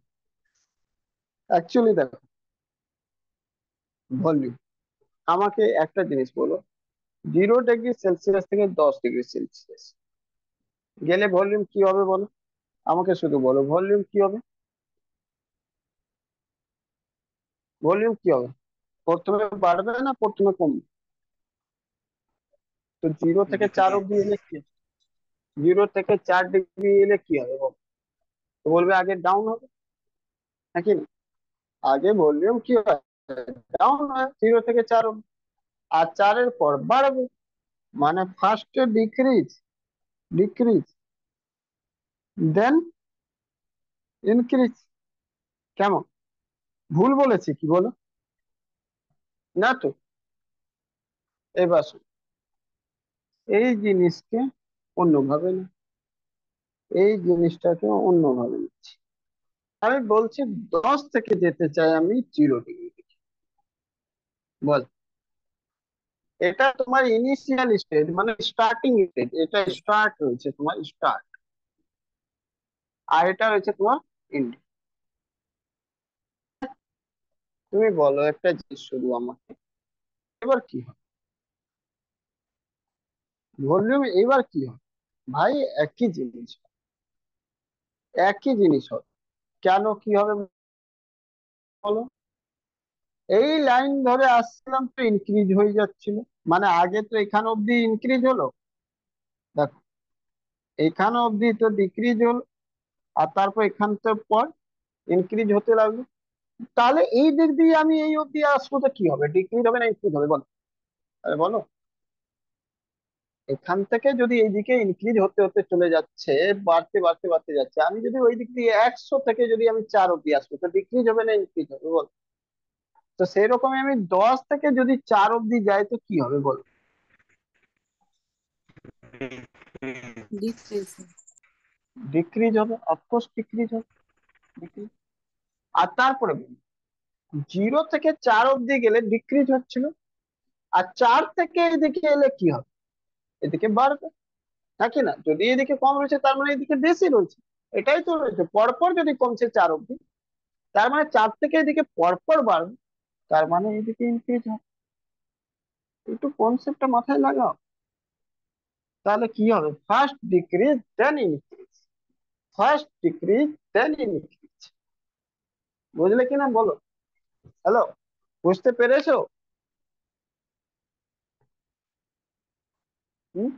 অ্যাকচুয়ালি দেখো, ভলিউম, আমাকে একটা জিনিস বলো, 0 ডিগ্রি সেলসিয়াস থেকে 10 ডিগ্রি সেলসিয়াস গেলে ভলিউম কি হবে বলো? আমাকে শুধু বলো ভলিউম কি হবে। ভলিউম কি হবে? প্রথমে বাড়বে না প্রথমে কমবে? তো 0 থেকে 4 ডিক্রিজ। অব্দি এলে কি, 0 থেকে 4 ডিগ্রি এলে কি হবে বল? তো বলবে আগে ডাউন হবে, নাকি না? আগে ভলিউম কি হয়, ডাউন হয় 0 থেকে 4 অব্দি, আর 4-এর পর বাড়বে। মানে ফার্স্টে ডিক্রিজ, ডিক্রিজ, দেন ইনক্রিজ। কেমন ভুল বলেছি কি বলো? না তো। এবার শোনো, এই জিনিসকে অন্যভাবে না, এই জিনিসটাকে অন্যভাবে নিচ্ছি। আমি বলছি 10 থেকে যেতে চাই আমি 0 ডিগ্রি। বল, এটা তোমার ইনিশিয়াল স্টেজ, মানে স্টার্টিং স্টেজ, এটা স্টার্ট হয়েছে তোমার স্টার্ট, আর এটা হয়েছে তোমার এন্ড। তুমি বলো একটা জিনিস শুধু আমাকে, এবার কি হয় ভলিউম, এবার কি হয়? ভাই একই জিনিস, একই জিনিস হবে। কেন কি হবে বলো? এই লাইন ধরে আসছিলাম তো ইনক্রিজ হয়ে যাচ্ছিল, মানে আগে তো এখান অব্দি ইনক্রিজ হলো, দেখো এখান অব্দি তো ডিক্রিজ হলো, আর তারপর এখান থেকে পর ইনক্রিজ হতে লাগলো। তাহলে এই দিক দিয়ে আমি এই অব্দি আসবো তো কি হবে, ডিক্রিজ হবে না ইনক্রিজ হবে বলো? আরে বলো, এখান থেকে যদি এইদিকে ইনক্রিজ হতে হতে চলে যাচ্ছে, বাড়তে বাড়তে বাড়তে যাচ্ছে, আমি যদি ওই দিক দিয়ে 100 থেকে যদি আমি 4 অব্দি আসবো, তো ডিক্রিজ হবে না ইনক্রিজ হবে বল? তো সেই রকমই আমি 10 থেকে যদি 4 অব্দি যাই তো কি হবে বল? ডিক্রিজ। ডিক্রিজ হবে, অফকোর্স ডিক্রিজ হবে, decrease। আর তারপরে 0 থেকে 4 অব্দি গেলে ডিক্রিজ হচ্ছিল, আর 4 থেকে এদিকে এলে কি হবে, এদিকে বাড়বে, নাকি না? যদি এদিকে কম রয়েছে তার মানে এদিকে বেশি রয়েছে, এটাই তো রয়েছে। পরপর যদি কমছে 4 অব্দি, তার মানে 4 থেকে এদিকে পরপর বাড়বে, তার মানে এদিকে ইনক্রিজ হবে। একটু কনসেপ্টটা মাথায় লাগাও। তাহলে কি হবে, ফার্স্ট ডিক্রিজ দেন ইনক্রিজ, ফার্স্ট ডিক্রিজ দেন ইনক্রিজ। বুঝলে কিনা বলো? হ্যালো, বুঝতে পেরেছো? হুম?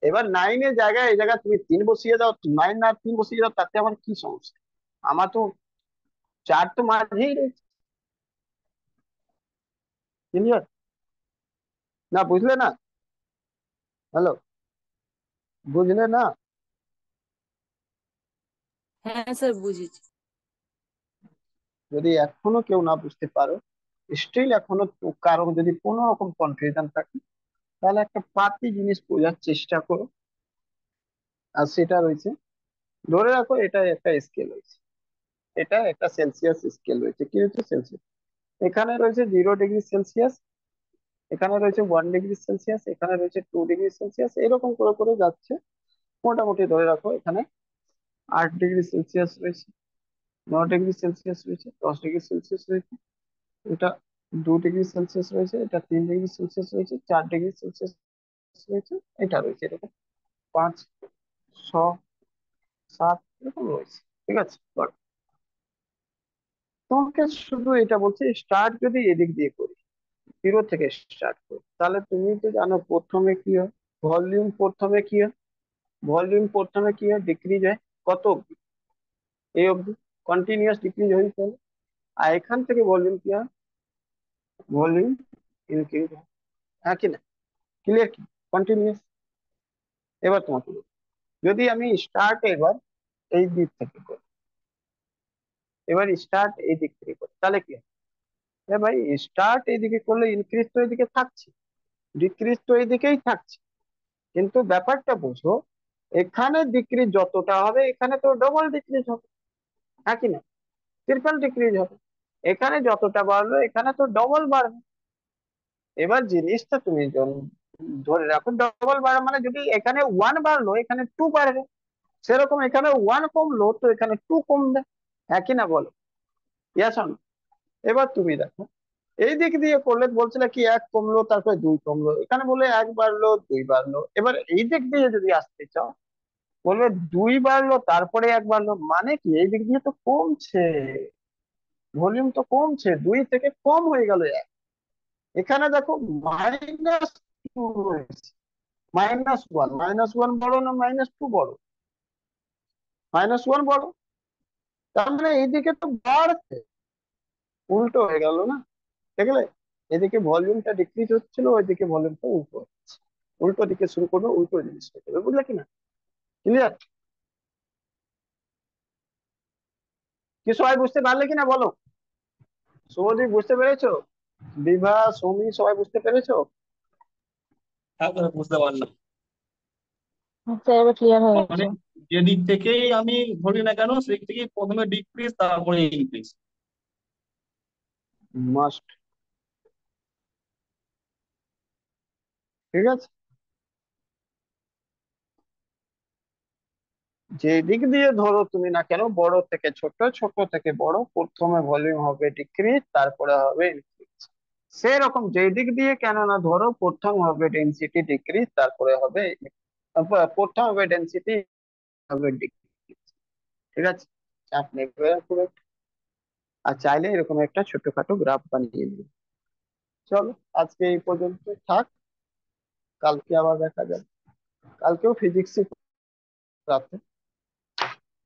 এবার 9-এর জায়গায় এই জায়গায় তুমি 3 বসিয়ে দাও, 9 আর 3 বসিয়ে দাও, তাতে আমার কি সমস্যা? আমার তো 4 তো মাঝেই রয়েছে। ক্লিয়ার? না বুঝলে না? হ্যালো, বুঝলে না? হ্যাঁ স্যার বুঝেছি। যদি এখনো কেউ না বুঝতে পারো, স্টিল এখনো কারো যদি কোনো রকম কনফিউশন থাকে, তাহলে একটা পাতি জিনিস বোঝার চেষ্টা করো। আর সেটা রয়েছে, ধরে রাখো এটা একটা স্কেল রয়েছে, এটা একটা সেলসিয়াস স্কেল রয়েছে। কি হচ্ছে সেলসিয়াস, এখানে রয়েছে 0 ডিগ্রি সেলসিয়াস, এখানে রয়েছে 1 ডিগ্রি সেলসিয়াস, এখানে রয়েছে 2 ডিগ্রি সেলসিয়াস, এরকম করে করে যাচ্ছে। মোটামুটি ধরে রাখো এখানে 8 ডিগ্রি সেলসিয়াস রয়েছে, 9 ডিগ্রি সেলসিয়াস রয়েছে, 10 ডিগ্রি সেলসিয়াস রয়েছে, এটা 2 ডিগ্রি সেলসিয়াস রয়েছে, এটা 3 ডিগ্রি সেলসিয়াস রয়েছে, 4 ডিগ্রি সেলসিয়াস রয়েছে, এটা রয়েছে এরকম 5, 6, 7 এরকম রয়েছে। ঠিক আছে, But তোমাকে শুধু এটা বলছি, স্টার্ট যদি এদিক দিয়ে করি, জিরো থেকে স্টার্ট করি, তাহলে তুমি তো জানো প্রথমে কি হয়, ভলিউম প্রথমে কি হয়, ভলিউম প্রথমে কি হয়, ডিক্রিজ হয় কত অব্দি, এই অব্দি কন্টিনিউয়াস ডিক্রিজ হয়ে চলে। আর এখান থেকে ভলিউম কি হয়, ভলিউম ইনক্রিজ হয়, হ্যাঁ কি না, ক্লিয়ার কি, কন্টিনিউয়াস। এবার তোমাকে বলি, যদি আমি স্টার্ট এবার এই দিক থেকে করি, এবার স্টার্ট এই দিক থেকে করি, তাহলে কি হয়, এ ভাই স্টার্ট এইদিকে করলে ইনক্রিজ তো এইদিকে থাকছে, ডিক্রিজ তো এইদিকেই থাকছে, কিন্তু ব্যাপারটা বুঝো, এখানে ডিক্রিজ যতটা হবে এখানে তো ডবল ডিক্রিজ হবে, হ্যাঁ কি না, ট্রিপল ডিক্রিজ হবে। এখানে যতটা বাড়লো এখানে তো ডবল বাড়বে। এবার জিনিসটা তুমি ধরে রাখো, ডবল বাড়া মানে যদি এখানে ওয়ান বাড়লো এখানে টু বাড়বে, সেরকম এখানে ওয়ান কমলো তো এখানে টু কমবে, হ্যাঁ কি না বলো, ইয়েস অর নো? এবার তুমি দেখো, এই দিক দিয়ে করলে বলছিলে কি এক কমলো তারপরে দুই কমলো, এখানে বলে এক বাড়লো দুই বাড়লো। এবার এই দিক দিয়ে যদি আসতে চাও, বলবে দুই বাড়লো তারপরে এক বাড়লো, মানে কি এই দিক দিয়ে তো কমছে, ভলিউম তো কমছে, দুই থেকে কম হয়ে গেল এক। এখানে দেখো মাইনাস টু হয়েছে, মাইনাস ওয়ান, মাইনাস ওয়ান বড় না মাইনাস টু বড়, মাইনাস ওয়ান বড়, তার মানে এইদিকে তো বাড়ছে, উল্টো হয়ে গেল না, দেখলে, এদিকে ভলিউমটা ডিক্রিজ হচ্ছিল, ওইদিকে ভলিউমটা উল্টো হচ্ছে, উল্টো দিকে শুরু করবে, উল্টো জিনিস হয়ে যাবে, বুঝলে কিনা, ক্লিয়ার? কি সবাই বুঝতে পারলে কিনা বলো, শুভদীপ বুঝতে পেরেছো, বিভা, সৌমি সবাই বুঝতে পেরেছো? হ্যাঁ স্যার, বুঝতে পারলাম। আচ্ছা এবার ক্লিয়ার হয়ে মানে গেছে। যে দিক থেকেই আমি ধরি না কেন সেই দিক থেকেই প্রথমে ডিক্রিজ তারপরে ইনক্রিজ। মাস্ট, ঠিক আছে। যে দিক দিয়ে ধরো তুমি না কেন, বড় থেকে ছোট, ছোট থেকে বড়, প্রথমে ভলিউম হবে ডিক্রিজ তারপরে হবে ইনক্রিজ, সেরকম যে দিক দিয়ে কেন না ধরো, প্রথম হবে ডেনসিটি ডিক্রিজ তারপরে হবে, প্রথম হবে ডেনসিটি হবে ডিক্রিজ, ঠিক আছে, চাপ নেবে খুব একটা। আর চাইলে এরকম একটা ছোটখাটো গ্রাফ বানিয়ে নিবে। চলো আজকে এই পর্যন্ত থাক, কালকে আবার দেখা যাবে, কালকেও ফিজিক্স রাতে